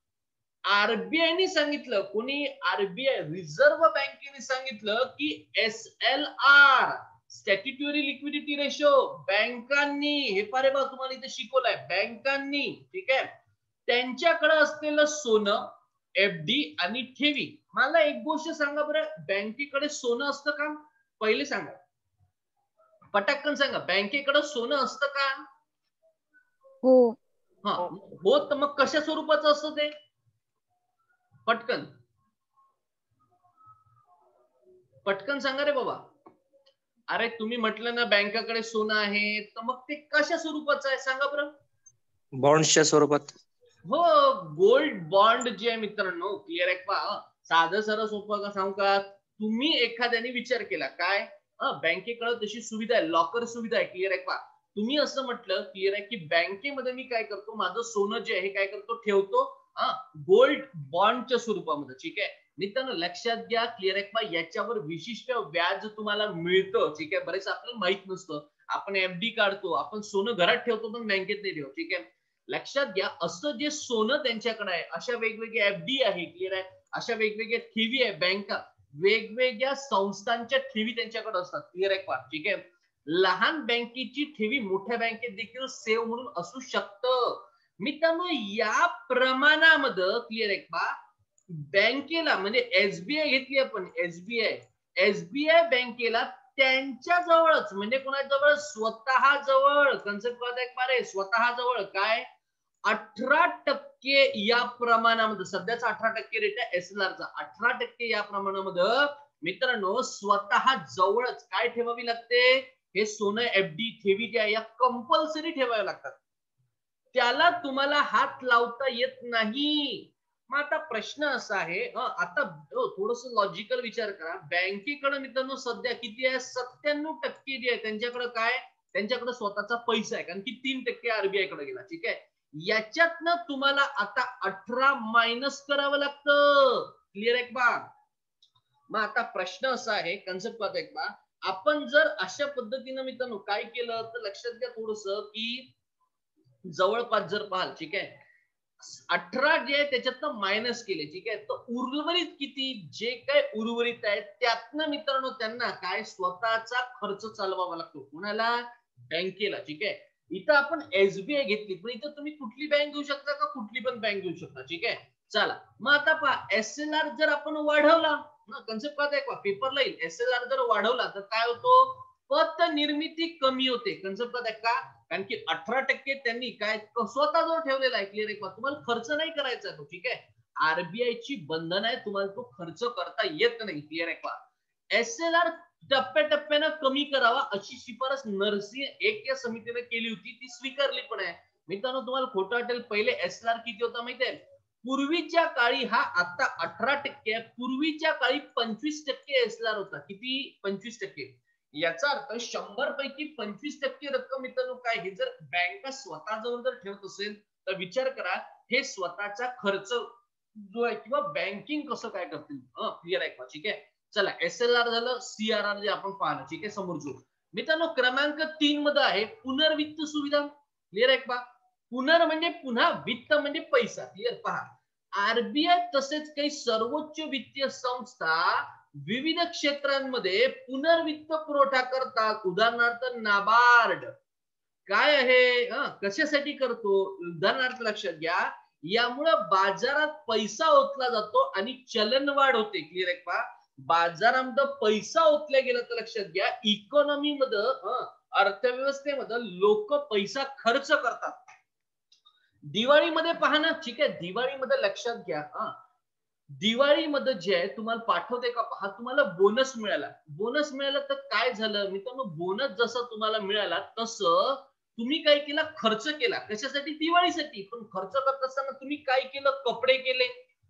आरबीआयने सांगितलं, कोणी, आरबीआय रिझर्व्ह बँकेने सांगितलं की SLR स्टॅट्युटरी लिक्विडिटी रेशो बँकांनी, हे पारे बा तुम्हाला इथे शिकवलंय, बँकांनी, ठीक आहे, त्यांच्याकडे असलेलं सोनं, एफडी आणि ठेवी. मला एक गोष्ट सांगा बरं, बँकेकडे सोनं असतं का, पहिले सांगा, पटाकन सांगा, बँकेकडे सोनं असतं का. हो. हो, तर मग कशा स्वरूपाचं असतं ते, पटकन पटकन सांगा रे बाबा. अरे तुम्ही म्हटलं ना बँकाकडे सोनं आहे, तर मग ते कशा स्वरूपाचं आहे सांगा बरं. बॉन्डच्या स्वरूपात. हो, गोल्ड बॉन्ड जे आहे मित्रांनो, क्लिअर आहे का, साधं सरळ सोपं का सांगू का, तुम्ही एखाद्याने विचार केला काय, बँकेकडे तशी सुविधा आहे, लॉकर सुविधा आहे. क्लिअर आहे का, तुम्ही असं म्हटलं, क्लिअर आहे की बँकेमध्ये मी काय करतो, माझं सोनं जे आहे काय करतो, ठेवतो गोल्ड बॉन्डच्या स्वरूपामध्ये. ठीक आहे मित्रांनो, लक्षात घ्या. क्लिअर आहे का? याच्यावर विशिष्ट व्याज तुम्हाला मिळतं. ठीक आहे, बरेच आपल्याला माहित नसतं. आपण एफडी काढतो, आपण सोनं घरात ठेवतो पण बँकेत नाही ठेवतो. ठीक आहे, लक्षात घ्या. असं जे सोनं त्यांच्याकडे आहे, अशा वेगवेगळ्या एफडी आहे. क्लिअर आहे, अशा वेगवेगळ्या ठेवी आहे. बँका वेगवेगळ्या संस्थांच्या ठेवी त्यांच्याकडे असतात. क्लिअर आहे का? ठीक आहे, लहान बँकेची ठेवी मोठ्या बँकेत देखील सेव्ह म्हणून असू शकतं. मित्रांनो, या प्रमाणामध्ये क्लिअर आहे का? बँकेला म्हणजे एसबीआय घेतली आपण, एसबीआय बँकेला त्यांच्या जवळच म्हणजे कोणाजवळ? स्वतः जवळ. कन्सेप्ट कळत आहे? स्वतः जवळ काय 18% या प्रमाणामध्ये, सध्याचा 18% रेट आहे एसएलआरचा, 18% या प्रमाणामध्ये मित्रांनो स्वतः जवळच काय ठेवावी लागते? हे सोनं एफडी ठेवी ज्या या कंपल्सरी ठेवाव्या लागतात. त्याला तुम्हाला हात लावता येत नाही. मग आता प्रश्न असा आहे, आता थोडस लॉजिकल विचार करा. बँकेकडे मित्रांनो सध्या किती आहे? 97% जे आहे त्यांच्याकडे काय? त्यांच्याकडे स्वतःचा पैसा आहे, कारण की 3% आरबीआय कडे गेला. ठीक आहे, याच्यातनं तुम्हाला आता 18 मायनस करावं लागतं. क्लिअर आहे का? मग आता प्रश्न असा आहे, कन्सेप्ट पाहत आहे का? आपण जर अशा पद्धतीनं मित्रांनो काय केलं तर लक्षात घ्या थोडस की जवळपास जर पाहाल, ठीक आहे, 18 जे आहे त्याच्यातनं मायनस केले. ठीक आहे, तर उर्वरित किती? जे काय उर्वरित आहे त्यातनं मित्रांनो त्यांना काय स्वतःचा खर्च चालवावा लागतो. कुणाला? बँकेला. ठीक आहे, इथं आपण एसबीआय घेतली, पण इथं तुम्ही कुठली बँक घेऊ शकता का? कुठली पण बँक घेऊ शकता. ठीक आहे, चला मग आता पहा, एसएलआर जर आपण वाढवला, कन्सेप्ट पाहत आहे का? पेपरला येईल, एसएलआर जर वाढवला तर काय होतो? पत निर्मिती कमी होते. कन्सेप्ट पाहत आहे का? कारण की 18% त्यांनी काय स्वतःजवळ ठेवलेला आहे. क्लिअर आहे का? तुम्हाला खर्च नाही करायचा तो. ठीक आहे, आरबीआय ची बंधन आहे, तुम्हाला तो खर्च करता येत नाही. क्लिअर आहे का? एसएलआर टप्प्याटप्प्यानं कमी करावा अशी शिफारस नरसिंह एक या समितीने केली होती, ती स्वीकारली पण आहे. मित्रांनो तुम्हाला खोटं वाटेल, पहिले एसएलआर किती होता माहिती आहे? पूर्वीच्या काळी, हा आता 18% आहे, पूर्वीच्या काळी 25% एसएलआर होता. किती? 25%. याचा अर्थ 100 पैकी 25% रक्कम मित्रांनो काय, हे जर बँका स्वतःजवळ जर ठेवत असेल तर विचार करा हे स्वतःचा खर्च जो आहे किंवा बँकिंग कसं काय करतील. क्लिअर आहे का? ठीक आहे, चला एसएलआर झालं, सीआरआर जे आपण पाहिलं. ठीक आहे, समोर जो मित्रांनो क्रमांक 3 मध्ये आहे पुनर्वित्त सुविधा. क्लिअर आहे का? पुनर म्हणजे पुन्हा, वित्त म्हणजे पैसा. क्लिअर? पहा, आरबीआय तसेच काही सर्वोच्च वित्तीय संस्था विविध क्षेत्रांमध्ये पुनर्वित्त पुरवठा करतात. उदाहरणार्थ नाबार्ड काय आहे, कशासाठी करतो? उदाहरणार्थ लक्षात घ्या, यामुळे बाजारात पैसा ओतला जातो आणि चलनवाढ होते. क्लिअर आहे का? बाजारामध्ये पैसा ओतला गेला तर लक्षात घ्या इकॉनॉमी मध्ये, अर्थव्यवस्थेमध्ये लोक पैसा खर्च करतात. दिवाळीमध्ये पहा ना. ठीक आहे, दिवाळीमध्ये लक्षात घ्या, दिवाळीमध्ये जे आहे तुम्हाला पाठवते का? पहा, तुम्हाला बोनस मिळाला. बोनस मिळाला तर काय झालं मित्रांनो? बोनस जसं तुम्हाला मिळाला तसं तुम्ही काय केला? खर्च केला. कशासाठी? दिवाळीसाठी. पण खर्च करत असताना तुम्ही काय केलं? कपडे केले,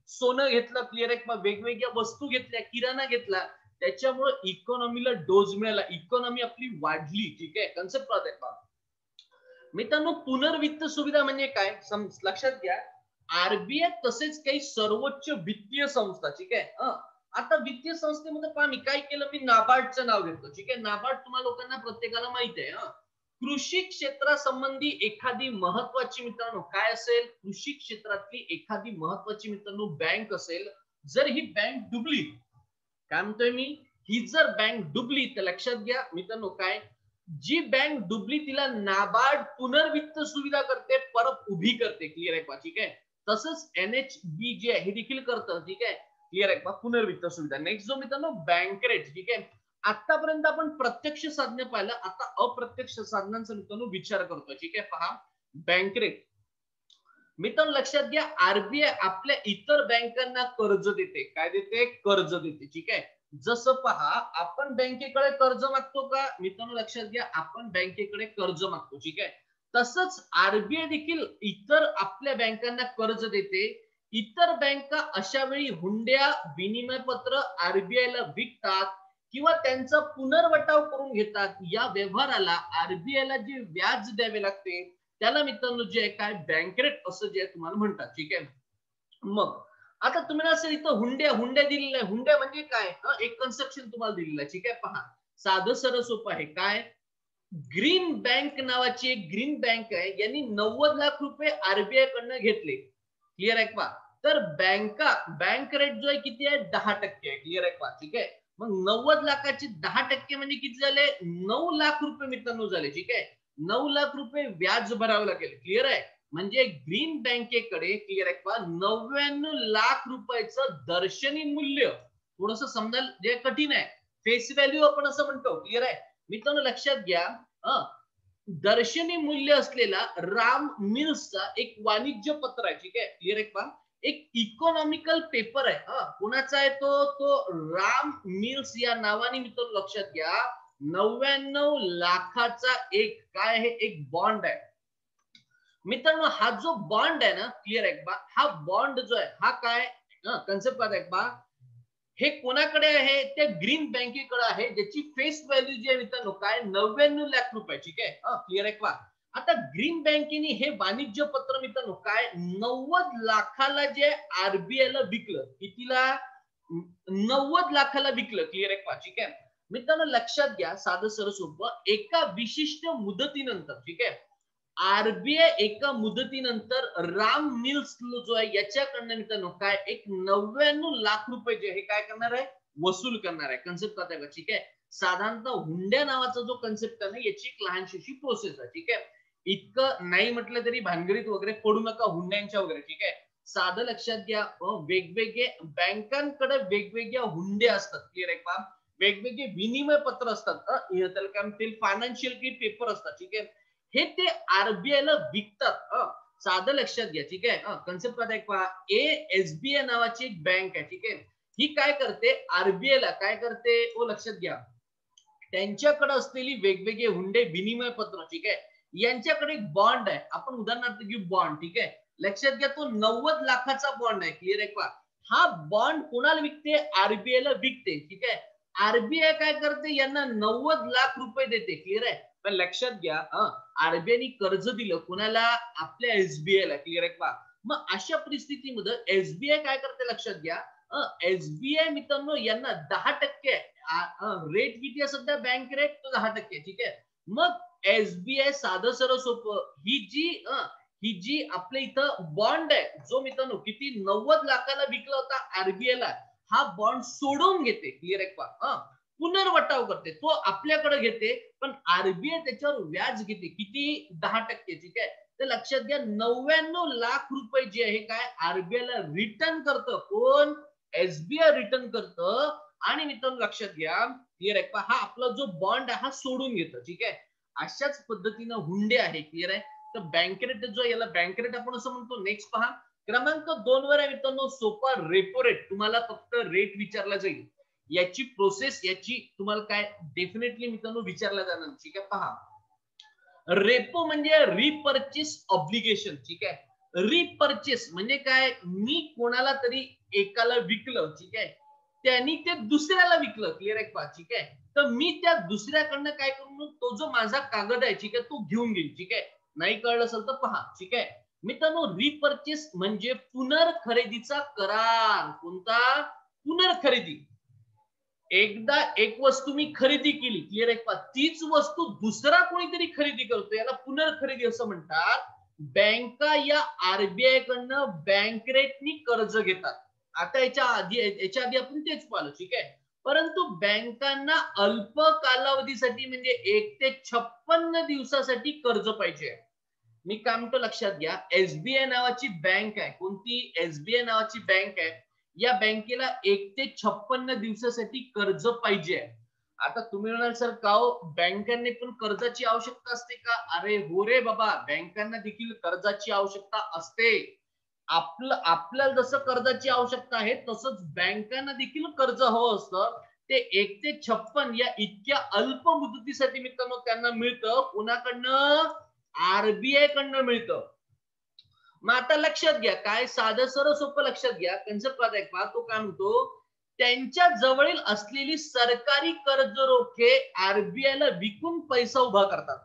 सोनं घेतलं. क्लिअर आहे? वेगवेगळ्या वस्तू घेतल्या, किराणा घेतला. त्याच्यामुळे इकॉनॉमीला डोज मिळाला, इकॉनॉमी आपली वाढली. ठीक आहे, कन्सेप्ट आहे का? मित्रांनो पुनर्वित्त सुविधा म्हणजे काय लक्षात घ्या. आरबीआय तसेच काही सर्वोच्च वित्तीय संस्था. ठीक आहे, आता वित्तीय संस्थेमध्ये पहा मी काय केलं, मी नाबार्डचं नाव घेतलं. ठीक आहे, नाबार्ड तुम्हाला लोकांना प्रत्येकाला माहिती आहे. कृषी क्षेत्रासंबंधी एखादी महत्वाची मित्रांनो काय असेल? कृषी क्षेत्रातली एखादी महत्वाची मित्रांनो बँक असेल, जर ही बँक डुबली, काय म्हणतोय मी, ही जर बँक डुबली तर लक्षात घ्या मित्रांनो काय, जी बँक डुबली तिला नाबार्ड पुनर्वित्त सुविधा करते, परत उभी करते. क्लिअर आहे का? ठीक आहे, तसंच एनएचबी जे आहे हे देखील करतं. ठीक आहे, क्लिअर आहे का? पुनर्वित्त सुविधा. नेक्स्ट जो मित्रांनो बँक रेट. ठीक आहे, आतापर्यंत आपण प्रत्यक्ष साधने पाहिलं, आता अप्रत्यक्ष साधनांचा मित्रांनो विचार करतोय. ठीक आहे, पहा बँक रेट. मित्रांनो लक्षात घ्या, आरबीआय आपल्या इतर बँकांना कर्ज देते. काय देते? कर्ज देते. ठीक आहे, जसं पहा आपण बँकेकडे कर्ज मागतो का मित्रांनो? लक्षात घ्या, आपण बँकेकडे कर्ज मागतो. ठीक आहे, तसंच आरबीआय देखील इतर आपल्या बँकांना कर्ज देते. इतर बँका अशा वेळी हुंड्या, विनिमय पत्र आरबीआयला विकतात किंवा त्यांचा पुनर्वटाव करून घेतात. या व्यवहाराला आरबीआयला जे व्याज द्यावे लागते त्याला मित्रांनो जे काय बँक रेट असं जे तुम्हाला म्हणतात. ठीक आहे, मग आता तुम्हाला असं इथं हुंड्या दिलेल्या आहे. हुंड्या म्हणजे काय? एक कन्स्ट्रक्शन तुम्हाला दिलेलं आहे. ठीक आहे, पहा साधं सरळ सोपं आहे. काय? ग्रीन बँक नावाची एक ग्रीन बँक आहे, यांनी 90 लाख रुपये आरबीआय कडनं घेतले. क्लिअर आहे का? तर बँक रेट जो आहे किती आहे? 10% आहे. क्लिअर आहे का? ठीक आहे. मग 90 लाखाचे 10% म्हणजे किती झाले? 9 लाख रुपये मित्रांनो झाले. ठीक आहे. 9 लाख रुपये व्याज भरावं लागेल. क्लिअर आहे? म्हणजे ग्रीन बँकेकडे क्लिअर आहे का 99 लाख रुपयाचं दर्शनी मूल्य, थोडस समजायला जे कठीण आहे, फेस व्हॅल्यू आपण असं म्हणतो. क्लिअर आहे मित्रांनो? लक्षात घ्या, दर्शनी मूल्य असलेला राम मिल्सचा एक वाणिज्य पत्र आहे. ठीक आहे, क्लिअर आहे का? एक इकॉनॉमिकल पेपर आहे. कोणाचा आहे तो राम मिल्स या नावाने मित्रांनो लक्षात घ्या. 99 लाखाचा एक काय आहे? एक बॉन्ड आहे मित्रांनो. हा जो बॉन्ड आहे ना, क्लिअर आहे का? हा बॉन्ड जो आहे हा काय कन्सेप्ट आहे का? हे कोणाकडे आहे? त्या ग्रीन बँकेकडे आहे, ज्याची फेस व्हॅल्यू जी आहे मित्रांनो काय? 99 लाख रुपये. ठीक आहे, क्लिअर आहे का? आता ग्रीन बँकेने हे वाणिज्य पत्र मित्रांनो काय 90 लाखाला जे आरबीआय ला विकलं. कितीला? 90 लाखाला विकलं. क्लिअर आहे का? ठीक आहे मित्रांनो, लक्षात घ्या, साधं सरळ सोपं, एका विशिष्ट मुदतीनंतर ठीक आहे आरबीआय एका मुदतीनंतर राम मिल्स जो आहे याच्याकडनं मित्रांनो काय एक 99 लाख रुपये जे हे काय करणार आहे? वसूल करणार आहे. कन्सेप्ट आहे का? ठीक आहे. साधारणतः हुंड्या नावाचा जो कन्सेप्ट आहे ना, याची एक लहानशी प्रोसेस आहे. ठीक आहे, इतकं नाही म्हटलं तरी भानगडीत वगैरे पडू नका हुंड्यांच्या वगैरे. ठीक आहे, साधं लक्षात घ्या, वेगवेगळे बँकांकडे वेगवेगळ्या हुंड्या असतात. क्लिअर आहे का? वेगवेगळे विनिमय पत्र असतात. त्याला काय म्हणतील? फायनान्शियल की पेपर असतात. ठीक आहे, हे ते आरबीआय ला विकतात. साधं लक्षात घ्या. ठीक आहे, कन्सेप्ट काय पहा, एसबीआय नावाची एक बँक आहे. ठीक आहे, ही काय करते? आरबीआय ला काय करते? लक्षात घ्या, त्यांच्याकडे असलेली वेगवेगळे हुंडे विनिमय पत्र ठीक आहे यांच्याकडे एक बॉन्ड आहे. आपण उदाहरणार्थ घेऊ बॉन्ड. ठीक आहे, लक्षात घ्या, तो 90 लाखाचा बॉन्ड आहे. क्लिअर आहे का? हा बॉन्ड कोणाला विकते? आरबीआय ला विकते. ठीक आहे, आरबीआय काय करते? यांना 90 लाख रुपये देते. क्लिअर आहे, पण लक्षात घ्या, आरबीआयने कर्ज दिलं कोणाला? आपल्या एसबीआय ला. क्लिअर आहे का? मग अशा परिस्थितीमध्ये एसबीआय काय करते? लक्षात घ्या, एसबीआय मित्रांनो यांना 10% रेट किती आहे सध्या? बँक रेट तो 10%. ठीक आहे, मग एसबीआय साधं सरळ सोपं ही जी आपल्या इथं बॉन्ड आहे जो मित्रांनो किती 90 लाखाला विकला होता आरबीआय ला, हा बॉन्ड सोडून घेते. क्लिअर आहे का? पुनर्वटाव करते, तो आपल्याकडे घेते, पण आरबीआय त्याच्यावर व्याज घेते. किती? 10%. ठीक आहे, तर लक्षात घ्या 99 लाख रुपये जे आहे काय आरबीआय ला रिटर्न करतं. कोण? एसबीआय रिटर्न करतं. आणि मित्रांनो लक्षात घ्या, क्लिअर आहे का? हा आपला जो बॉन्ड आहे हा सोडून घेतो. ठीक आहे, अशाच पद्धतीनं हुंडे आहे. क्लिअर आहे, तर बँक रेट जो याला बँक रेट आपण असं म्हणतो. नेक्स्ट पहा, क्रमांक 2 वर आहे मित्रांनो सोपा रेपो रेट. तुम्हाला फक्त रेट विचारला जाईल, याची प्रोसेस याची तुम्हाला काय डेफिनेटली मित्रांनो विचारला जाणार. ठीक आहे, पहा, रेपो म्हणजे रिपर्चेस ऑब्लिगेशन. ठीक आहे, रिपर्चेस म्हणजे काय? मी कोणाला तरी एकाला विकलं. ठीक आहे, त्यांनी ते दुसऱ्याला विकलं. क्लिअर आहे का? ठीक आहे, तर मी त्या दुसऱ्याकडनं काय करू? तो जो माझा कागद आहे ठीक आहे तो घेऊन घेईल. ठीक आहे, नाही कळलं असेल तर पहा. ठीक आहे मित्रांनो, रिपर्चेस म्हणजे पुनर्खरेदीचा करार. कोणता? पुनर्खरेदी. एकदा एक वस्तू मी खरेदी केली. क्लिअर आहे का? तीच वस्तू दुसरा कोणीतरी खरेदी करतो, याला पुनर्खरेदी असं म्हणतात. बँका या आरबीआय कडनं बँक रेटनी कर्ज घेतात. आता याच्या आधी आपण तेच पाहिलं. ठीक आहे, परंतु बँकांना अल्प कालावधीसाठी म्हणजे 1 ते 56 दिवसासाठी कर्ज पाहिजे. मी काय म्हणतो लक्षात घ्या, एसबीआय नावाची बँक आहे. कोणती? एसबीआय नावाची बँक आहे. या बँकेला 1 ते 56 दिवसासाठी कर्ज पाहिजे. आता तुम्ही म्हणाल सर का हो बँकांनी पण कर्जाची आवश्यकता असते का? अरे हो रे बाबा, बँकांना देखील कर्जाची आवश्यकता असते. आपल्याला जसं कर्जाची आवश्यकता आहे तसंच बँकांना देखील कर्ज हवं असतं. ते 1 ते 56 या इतक्या अल्प मुदतीसाठी मित्रांनो त्यांना मिळतं. कोणाकडनं? आरबीआय कडनं मिळतं. मग आता लक्षात घ्या, काय साधं सरळ सोपं लक्षात घ्या, कन्सेप्ट तो काय म्हणतो? त्यांच्या जवळील असलेली सरकारी कर्ज रोखे आरबीआय ला विकून पैसा उभा करतात.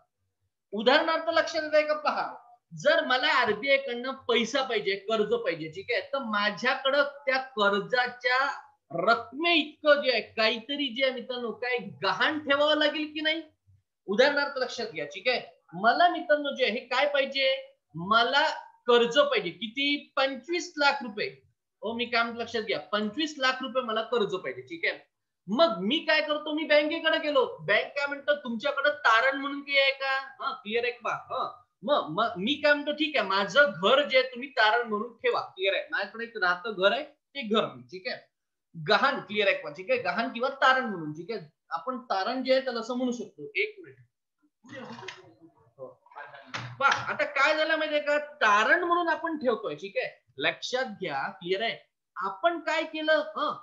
उदाहरणार्थ लक्षात येत आहे का? पहा, जर मला आरबीआय कडनं पैसा पाहिजे, कर्ज पाहिजे, ठीक आहे, तर माझ्याकडं त्या कर्जाच्या रकमे इतकं जे आहे काहीतरी जे आहे मित्रांनो काय गहाण ठेवावं लागेल की नाही. उदाहरणार्थ लक्षात घ्या, ठीक आहे, मला मित्रांनो जे हे काय पाहिजे, मला कर्ज पाहिजे किती 25 लाख रुपये. हो मी काय म्हणतो लक्षात घ्या, 25 लाख रुपये मला कर्ज पाहिजे, ठीक आहे. मग मी काय करतो, मी बँकेकडे गेलो, बँक काय म्हणतो तुमच्याकडे तारण म्हणून काही आहे का, क्लिअर आहे का. मग मग मी काय म्हणतो, ठीक आहे, माझं घर जे तुम्ही तारण म्हणून ठेवा, क्लिअर आहे, माझ्याकडे एक राहतं घर आहे, ते घर, ठीक आहे, गहाण, क्लिअर आहे का, ठीक आहे, गहाण किंवा तारण म्हणून, ठीक आहे, आपण तारण जे आहे त्याला असं म्हणू शकतो. एक मिनिट. आता काय झालं माहितीये का, तारण म्हणून आपण ठेवतोय, ठीक आहे, लक्षात घ्या, क्लिअर आहे, आपण काय केलं,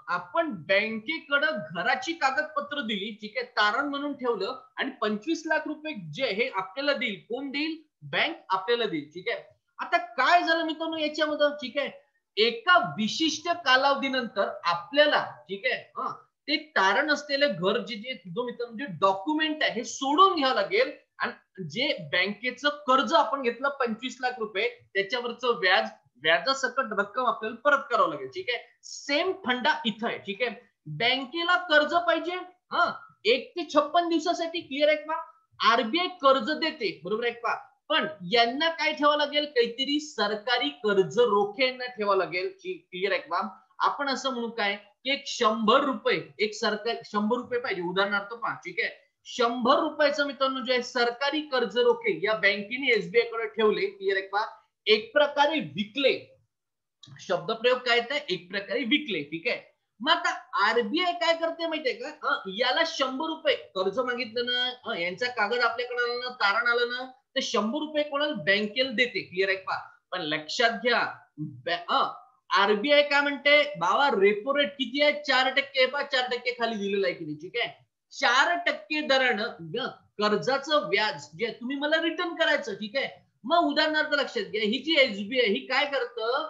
आपण बँकेकडे घराची कागदपत्र दिली, ठीक आहे, तारण म्हणून ठेवलं आणि 25 लाख रुपये जे हे आपल्याला देईल, कोण देईल, बँक आपल्याला देईल, ठीक आहे. आता काय झालं मित्रांनो याच्यामध्ये, ठीक आहे, एका विशिष्ट कालावधीनंतर आपल्याला, ठीक आहे, ते तारण असलेलं घर जे जो मित्रांनो जे डॉक्युमेंट आहे हे सोडून घ्यावं लागेल आणि जे बँकेचं कर्ज आपण घेतलं 25 लाख रुपये त्याच्यावरचं व्याजासकट रक्कम आपल्याला परत करावं लागेल, ठीक आहे. सेम फंडा इथं आहे, ठीक आहे, बँकेला कर्ज पाहिजे 1 ते 56 दिवसासाठी, क्लिअर आहे का. आरबीआय कर्ज देते, बरोबर आहे का, पण यांना काय ठेवावं लागेल, काहीतरी सरकारी कर्ज रोखे यांना ठेवावं लागेल, क्लिअर आहे का. आपण असं म्हणू काय की एक 100 रुपये एक सरकारी 100 रुपये पाहिजे, उदाहरणार्थ पहा, ठीक आहे, 100 रुपयाचं मित्रांनो जे आहे सरकारी कर्ज रोखे या बँकेने एसबीआय कडे ठेवले, क्लिअर आहे का, एक प्रकारे विकले, शब्दप्रयोग काय येत आहे, एक प्रकारे विकले, ठीक आहे. मग आता आरबीआय काय करते माहितीये का, याला 100 रुपये कर्ज मागितलं ना, यांचा कागद आपल्याकडे आलं ना, तारण आलं ना, तर 100 रुपये कोणाला बँकेला देते, क्लिअर आहे का. पण लक्षात घ्या, आरबीआय काय म्हणते, बाबा रेपो रेट किती आहे, 4% 4% खाली दिलेलं आहे की, ठीक आहे, 4% दरानं कर्जाचं व्याज जे तुम्ही मला रिटर्न करायचं, ठीक आहे. मग उदाहरणार्थ लक्षात घ्या, ही जी एसबीआय ही काय करतं,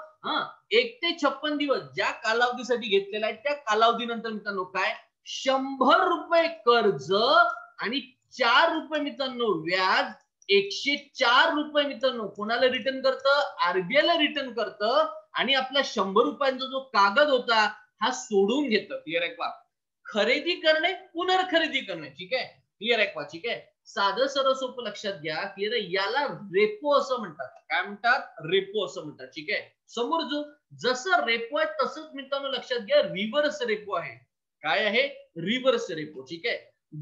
1 ते 56 दिवस ज्या कालावधीसाठी घेतलेला आहे त्या कालावधीनंतर मित्रांनो काय 100 रुपये कर्ज आणि 4 रुपये मित्रांनो व्याज, 104 रुपये मित्रांनो कोणाला रिटर्न करतं, आरबीआय ला रिटर्न करतं आणि आपला 100 रुपयांचा जो कागद होता हा सोडून घेतं, क्लिअर आहे का. खरेदी करणे, पुनर्खरेदी करणे, ठीक आहे, क्लिअर आहे का, ठीक आहे. साधं सरळ सोपं लक्षात घ्या, क्लिअर आहे, याला रेपो असं म्हणतात. काय म्हणतात, रेपो असं म्हणतात, ठीक आहे. समोर जो जसं रेपो आहे तसंच मित्रांनो लक्षात घ्या रिव्हर्स रेपो आहे. काय आहे, रिव्हर्स रेपो, ठीक आहे.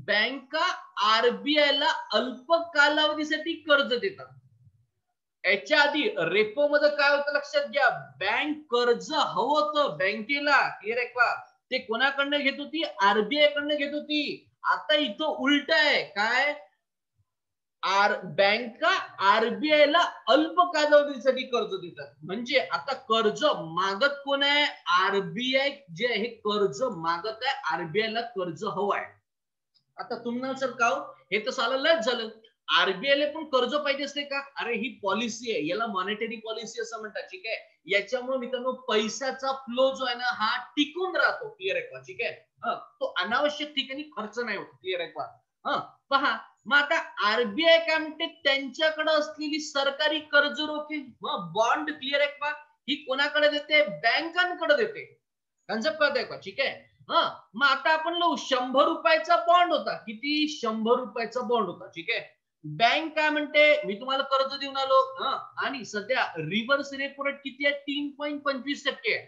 बँका आरबीआय ला अल्प कालावधीसाठी कर्ज देतात. याच्या आधी रेपो मध्ये काय होतं लक्षात घ्या, बँक कर्ज हवं होतं बँकेला, क्लिअर आहे का, ते कोणाकडनं घेत होती, आरबीआय कडनं घेत होती. आता इथं उलट आहे, काय बँका आरबीआय ला अल्प कालावधीसाठी कर्ज देतात. म्हणजे आता कर्ज मागत कोण आहे, आरबीआय जे हे कर्ज मागत आहे, आरबीआय ला कर्ज हवं आहे. आता तुम्हाला सर का हे तर साला लच झालं, आरबीआय ला पण कर्ज पाहिजे असते का, अरे ही पॉलिसी आहे, याला मॉनिटरी पॉलिसी असं म्हणतात, ठीक आहे. याच्यामुळे मित्रांनो पैशाचा फ्लो जो आहे ना हा टिकून राहतो, क्लिअर आहे का, ठीक आहे. तो अनावश्यक ठिकाणी खर्च नाही होत, क्लिअर आहे का. पहा मग आता आरबीआय काय म्हणते, त्यांच्याकडे असलेली सरकारी कर्ज रोखे बॉन्ड, क्लिअर आहे का, ही कोणाकडे देते, बँकांकडे देते. कन्सेप्ट कळतंय का, ठीक आहे. मग आता आपण लावू 100 रुपयाचा बॉन्ड होता, किती 100 रुपयाचा बॉन्ड होता, ठीक आहे. बँक काय म्हणते, मी तुम्हाला कर्ज देऊन आलो आणि सध्या रिव्हर्स रेपो रेट किती आहे, 3.25% आहे.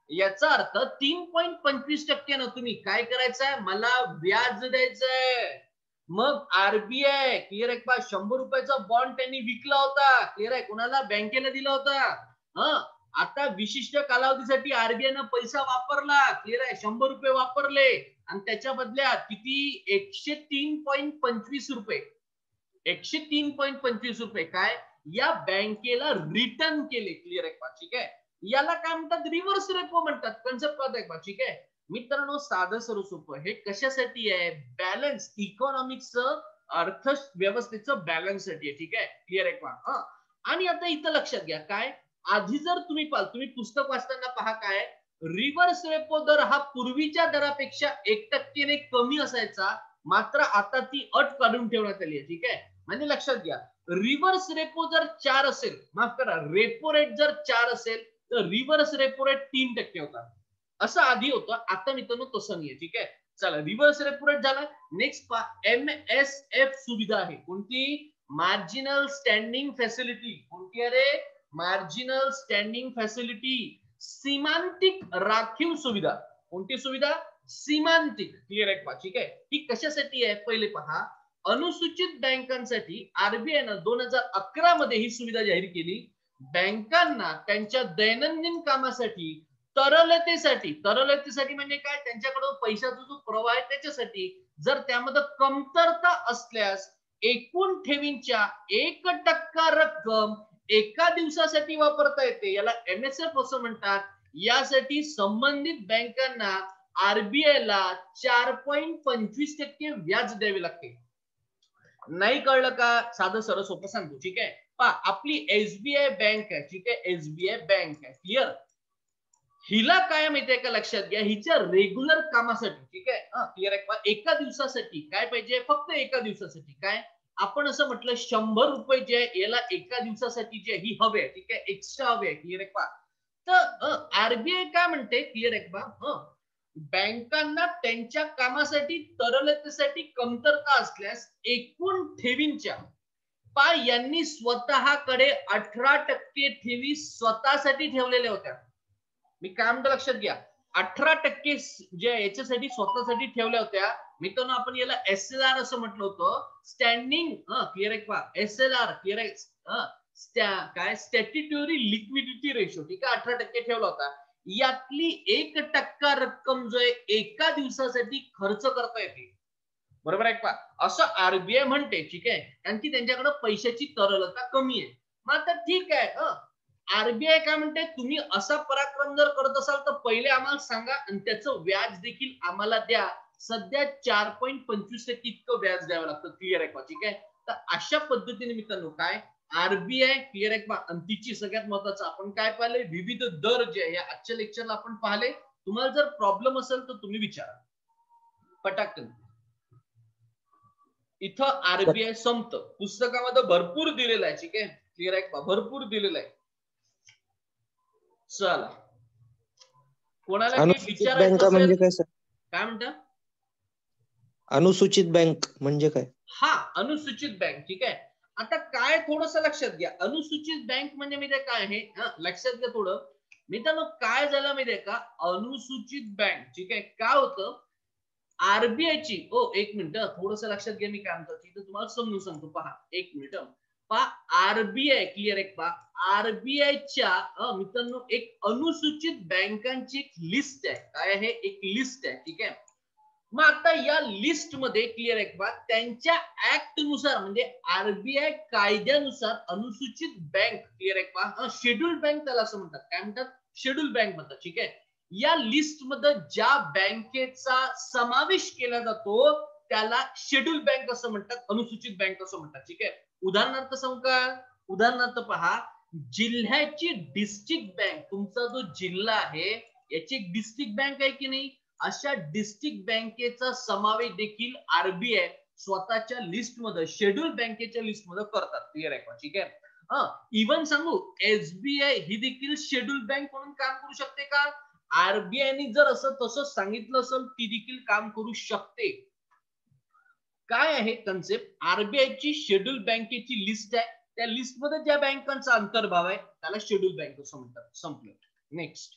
याचा अर्थ 3.25% ना तुम्ही काय करायचंय, मला व्याज द्यायचंय. मग आरबीआय, क्लिअर आहे का, 100 रुपयाचा बॉन्ड त्यांनी विकला होता, क्लिअर आहे, कोणाला, बँकेला दिला होता. आता विशिष्ट कालावधीसाठी आरबीआयनं पैसा वापरला, क्लिअर आहे, 100 रुपये वापरले आणि त्याच्या बदल्यात किती 103.25 रुपये 103.25 रुपये काय या बँकेला रिटर्न केले, क्लिअर आहे का, ठीक आहे. याला काय म्हणतात, रिव्हर्स रेपो म्हणतात. कन्सेप्ट कळतंय का, ठीक आहे. मित्रांनो साधं सरळ सोपं हे कशासाठी आहे, बॅलन्स इकॉनॉमिक्सचं अर्थव्यवस्थेचं बॅलन्स साठी आहे, ठीक आहे, क्लिअर आहे का. आणि आता इथं लक्षात घ्या, काय आधी जर तुम्ही तुम्ही पुस्तक वाचताना पहा, काय रिव्हर्स रेपो दर हा पूर्वीच्या दरापेक्षा 1% कमी असायचा, मात्र आता ती अट काढून ठेवण्यात आली आहे, ठीक आहे. म्हणजे लक्षात घ्या, रिव्हर्स रेपो जर 4 असेल, माफ करा, रेपो रेट जर 4 असेल तर रिव्हर्स रेपो रेट 3% होता. असं आधी होतं, आता मित्रांनो तसं नाहीये. ठीक आहे, चला रिव्हर्स रेपो रेट झाला. नेक्स्ट MSF सुविधा आहे. कोणती? Marginal standing facility. कोणती अरे? Marginal standing facility. सीमांतिक राखीव सुविधा. कोणती सुविधा? सीमांतिक. क्लिअर आहे का? ठीक आहे, ही कशासाठी आहे पहिले पहा. अनुसूचित बँकांसाठी आरबीआयनं 2011 मध्ये ही सुविधा जाहीर केली. बँकांना त्यांच्या दैनंदिन कामासाठी तरलतेसाठी म्हणजे काय? त्यांच्याकडे पैशाचा जो प्रवाह आहे त्याच्यासाठी जर त्यामध्ये कमतरता असल्यास एकूण ठेवींच्या 1% रक्कम एका दिवसासाठी वापरता येते. याला MSF असं म्हणतात. यासाठी संबंधित बँकांना आरबीआयला 4.25% व्याज द्यावे लागते. नाही कळलं का? साधं सरळ सोपं सांगतो. ठीक आहे, पहा आपली SBI बँक आहे. ठीक आहे, SBI बँक आहे. क्लिअर? हिला काय माहितीये का? लक्षात घ्या, हिच्या रेग्युलर कामासाठी, ठीक आहे, क्लिअर आहे का? एका दिवसासाठी काय पाहिजे? फक्त एका दिवसासाठी काय आपण असं म्हटलं 100 रुपये जे आहे याला एका दिवसासाठी जे ही हवे. ठीक आहे, एक्स्ट्रा हवे. क्लिअर आहे का? तर आरबीआय काय म्हणते? क्लिअर आहे का? बँकांना त्यांच्या कामासाठी तरलतेसाठी कमतरता असल्यास एकूण ठेवींच्या यांनी स्वतःकडे 18% ठेवी स्वतःसाठी ठेवलेल्या होत्या. मी काय म्हणतो लक्षात घ्या, 18% जे याच्यासाठी स्वतःसाठी ठेवल्या होत्या. मित्रांनो आपण याला SLR असं म्हटलं होतं. स्टँडिंग क्लिअर आहे का? SLR क्लिअर आहे काय? Statutory liquidity ratio. ठीक आहे, 18% ठेवला होता. यातली 1% रक्कम जो आहे एका दिवसासाठी खर्च करता येते. बरोबर आहे का? असं आरबीआय म्हणते. ठीक आहे, कारण की त्यांच्याकडे पैशाची तरलता कमी आहे. मग आता ठीक आहे, आरबीआय काय म्हणते? तुम्ही असा पराक्रम जर करत असाल तर पहिले आम्हाला सांगा आणि त्याचं व्याज देखील आम्हाला द्या. सध्या 4.25% इतकं व्याज द्यावं लागतं. क्लिअर आहे का? ठीक आहे, तर अशा पद्धतीने मित्रांनो काय आरबीआय क्लिअर आहे का? आणि तिची सगळ्यात महत्वाचं आपण काय पाहिले? विविध दर जे आहे आजच्या लेक्चरला आपण पाहिले. तुम्हाला जर प्रॉब्लेम असेल तर तुम्ही विचारा पटाकन. इथं आरबीआय संपतं. पुस्तकामध्ये भरपूर दिलेलं आहे. ठीक आहे, क्लिअर आहे का? भरपूर दिलेलं आहे. चला, कोणाला काही विचारायचं असेल? म्हणजे काय सर? काय म्हणता? अनुसूचित बँक म्हणजे काय? हा, अनुसूचित बँक. ठीक आहे, आता काय थोडस लक्षात घ्या. अनुसूचित बँक म्हणजे माहितीये काय आहे? लक्षात घ्या थोडं. मित्रांनो काय झालं माहितीये का? अनुसूचित बँक, ठीक आहे, काय होतं? आरबीआयची एक मिनिट थोडस लक्षात घ्या. मी काय म्हणतो तिथं तुम्हाला समजून सांगतो. पहा एक मिनिट. पहा आरबीआय क्लिअर आहे का? आरबीआयच्या मित्रांनो एक अनुसूचित बँकांची एक लिस्ट आहे. काय आहे? एक लिस्ट आहे. ठीक आहे, मग आता या लिस्ट मध्ये क्लिअर आहे का? त्यांच्या ऍक्ट नुसार म्हणजे आरबीआय कायद्यानुसार अनुसूचित बँक क्लिअर आहे का? शेड्यूल बँक त्याला असं म्हणतात. काय म्हणतात? शेड्यूल बँक म्हणतात. ठीक आहे, या लिस्ट मध्ये ज्या बँकेचा समावेश केला जातो त्याला शेड्यूल बँक असं म्हणतात, अनुसूचित बँक असं म्हणतात. ठीक आहे, उदाहरणार्थ सांगू का? उदाहरणार्थ पहा, जिल्ह्याची डिस्ट्रिक्ट बँक, तुमचा जो जिल्हा आहे याची एक डिस्ट्रिक्ट बँक आहे की नाही? अशा डिस्ट्रिक्ट बँकेचा समावेश देखील आरबीआय स्वतःच्या लिस्ट मध्ये शेड्यूल बँकेच्या लिस्ट मध्ये करतात. क्लिअर आहे का? ठीक आहे, इव्हन सांगू एसबीआय ही देखील शेड्यूल बँक म्हणून काम करू शकते का? आरबीआयने जर असं तसं सांगितलं असेल ती देखील काम करू शकते. काय आहे कन्सेप्ट? आरबीआयची शेड्यूल बँकेची लिस्ट आहे. त्या लिस्ट मध्ये ज्या बँकांचा अंतर्भाव आहे त्याला शेड्यूल बँक असं म्हणतात. संपलं. नेक्स्ट.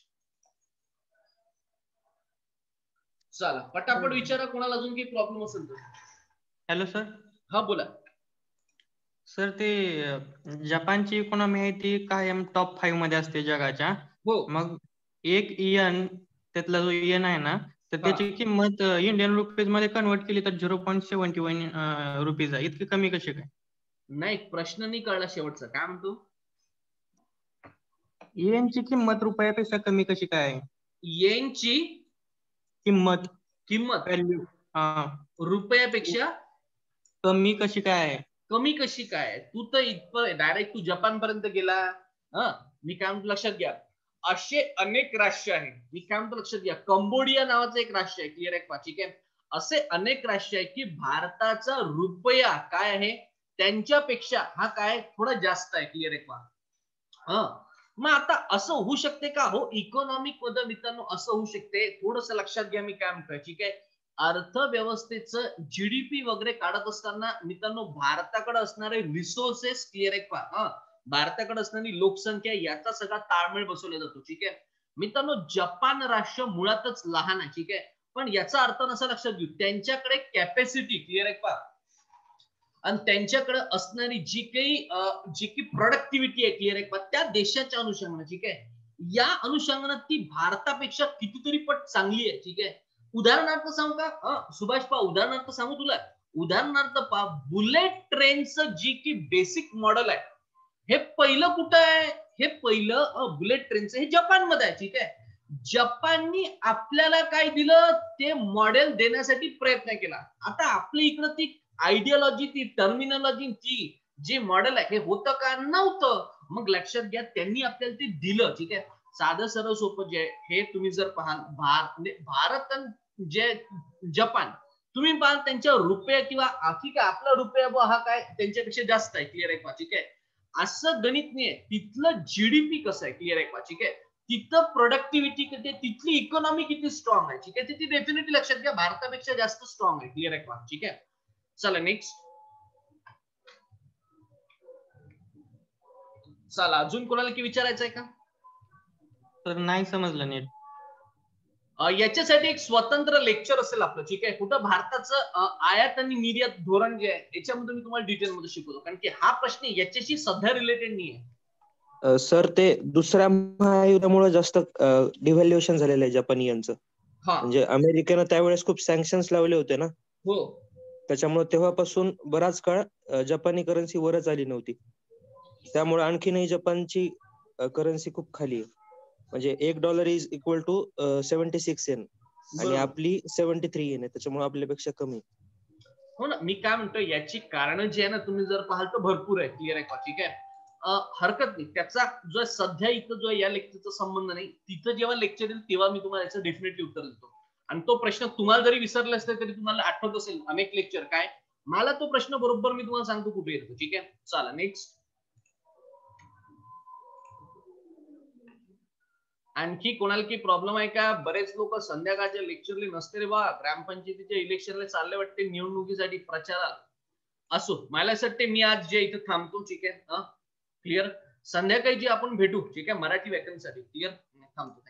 चला पटापट विचारा, कोणाला अजून काही प्रॉब्लेम असेल तर. Hello sir. हा बोला सर. ते जपानची इकॉनॉमी आहे ती कायम टॉप 5 मध्ये असते जगाच्या. हो, मग एक इयन त्यातला जो इयन आहे ना, तर त्याची किंमत इंडियन रुपीज मध्ये कन्वर्ट केली तर 0.71 रुपीज आहे. इतकी कमी कशी काय? नाही, प्रश्न नाही कळला शेवटचा. काय म्हणतो? येनची किंमत रुपयापेक्षा कमी कशी काय? येनची किंमत व्हॅल्यू रुपयापेक्षा कमी कशी काय? कमी कशी काय? तू तर इथं डायरेक्ट तू जपान पर्यंत गेला. मी काय म्हणतो लक्षात घ्या, असे अनेक राष्ट्र आहेत. मी काय म्हणतो लक्षात घ्या, कंबोडिया नावाचं एक राष्ट्र आहे. क्लिअर आहे का? ठीक आहे, असे अनेक राष्ट्र आहेत की भारताचा रुपया काय आहे त्यांच्यापेक्षा हा काय थोडा जास्त आहे. क्लिअर आहे का? मग आता असं होऊ शकते का? हो, इकॉनॉमिक मध्ये मित्रांनो असं होऊ शकते. थोडस लक्षात घ्या मी काय म्हणतोय. ठीक आहे, अर्थव्यवस्थेचं जीडीपी वगैरे काढत असताना मित्रांनो भारताकडे असणारे रिसोर्सेस क्लिअर आहे का? भारताकडे असणारी लोकसंख्या याचा सगळा ताळमेळ बसवला जातो. ठीक आहे मित्रांनो, जपान राष्ट्र मुळातच लहान आहे. ठीक आहे, पण याचा अर्थ नसा लक्षात घेऊ, त्यांच्याकडे कॅपॅसिटी क्लिअर आहे का, आणि त्यांच्याकडे असणारी जी काही प्रोडक्टिव्हिटी आहे क्लिअर आहे का, त्या देशाच्या अनुषंगाने. ठीक आहे, या अनुषंगाने ती भारतापेक्षा कितीतरी पट चांगली आहे. ठीक आहे, उदाहरणार्थ सांगू का सुभाष पा, उदाहरणार्थ सांगू तुला. उदाहरणार्थ पा, बुलेट ट्रेनचं जी की बेसिक मॉडेल आहे, हे पहिलं कुठं आहे? हे पहिलं बुलेट ट्रेनचं हे जपानमध्ये आहे. ठीक आहे, जपाननी आपल्याला काय दिलं? ते मॉडेल देण्यासाठी प्रयत्न केला. आता आपल्या इकडं ती आयडियोलॉजी, ती टर्मिनॉलॉजी, ती जे मॉडेल आहे हे होतं का? नव्हतं. मग लक्षात घ्या, त्यांनी आपल्याला ते दिलं. ठीक आहे, साधं सरळ सोपं जे हे तुम्ही जर पाहाल, भारत जे जपान तुम्ही पाहाल, त्यांच्या रुपये किंवा ठीक आहे आपला रुपया हा काय त्यांच्यापेक्षा जास्त आहे. क्लिअर आहे का? ठीक आहे, असं गणित नाही. तिथलं जीडीपी कसं आहे? क्लिअर आहे का? ठीक आहे, तिथं प्रोडक्टिव्हिटी किती, तिथली इकॉनॉमी किती स्ट्रॉंग आहे. ठीक आहे, ती डेफिनेटली लक्षात घ्या भारतापेक्षा जास्त स्ट्रॉंग आहे. क्लिअर आहे का? ठीक आहे, चला नेक्स्ट. चला अजून कोणाला की विचारायचं आहे का? तर नाही समजलं नीट. याच्यासाठी एक स्वतंत्र लेक्चर असेल आपलं. ठीक आहे, कुठं भारताचं आयात आणि निर्यात धोरण जे आहे याच्यामध्ये मी तुम्हाला डिटेल मध्ये शिकवतो, कारण की हा प्रश्न याच्याशी सध्या रिलेटेड नाही आहे. सर ते दुसऱ्या महायुद्धामुळे जास्त डिव्हॅल्युएशन झालेलं आहे जपानी यांचं. म्हणजे अमेरिकेनं त्यावेळेस खूप सँक्शन्स लावले होते ना. हो, त्याच्यामुळे तेव्हापासून बराच काळ जपानी करन्सी वरच आली नव्हती. त्यामुळे आणखीनही जपानची करन्सी खूप खाली आहे. म्हणजे $1 इज इक्वल टू 76 येन आणि आपली 73 येन आहे. त्याच्यामुळे आपल्यापेक्षा कमी. हो ना, मी काय म्हणतोय याची कारण जी आहे ना, तुम्ही जर पाहाल तर भरपूर आहे. क्लिअर आहे का? ठीक आहे, हरकत नाही. त्याचा जो सध्या इथं जो या लेक्चरचा संबंध नाही, तिथं जेव्हा लेक्चर येईल तेव्हा मी तुम्हाला याचं डेफिनेटली उत्तर देतो. आणि तो प्रश्न तुम्हाला जरी विसरला असेल तरी तुम्हाला आठवत असेल अनेक लेक्चर काय, मला तो प्रश्न बरोबर मी तुम्हाला सांगतो कुठे येतो. ठीक आहे, चला नेक्स्ट. आणखी कोणाला की प्रॉब्लेम आहे का? बरेच लोक संध्याकाळच्या लेक्चरले नसते रे बा, ग्रामपंचायतीच्या इलेक्शनला चालले वाटते निवडणुकीसाठी प्रचाराला. असो, मला असं वाटते मी आज जे इथं थांबतो. ठीक आहे, क्लिअर. संध्याकाळी जे आपण भेटू, ठीक आहे, मराठी व्याकरणसाठी. क्लिअर, थांबतो.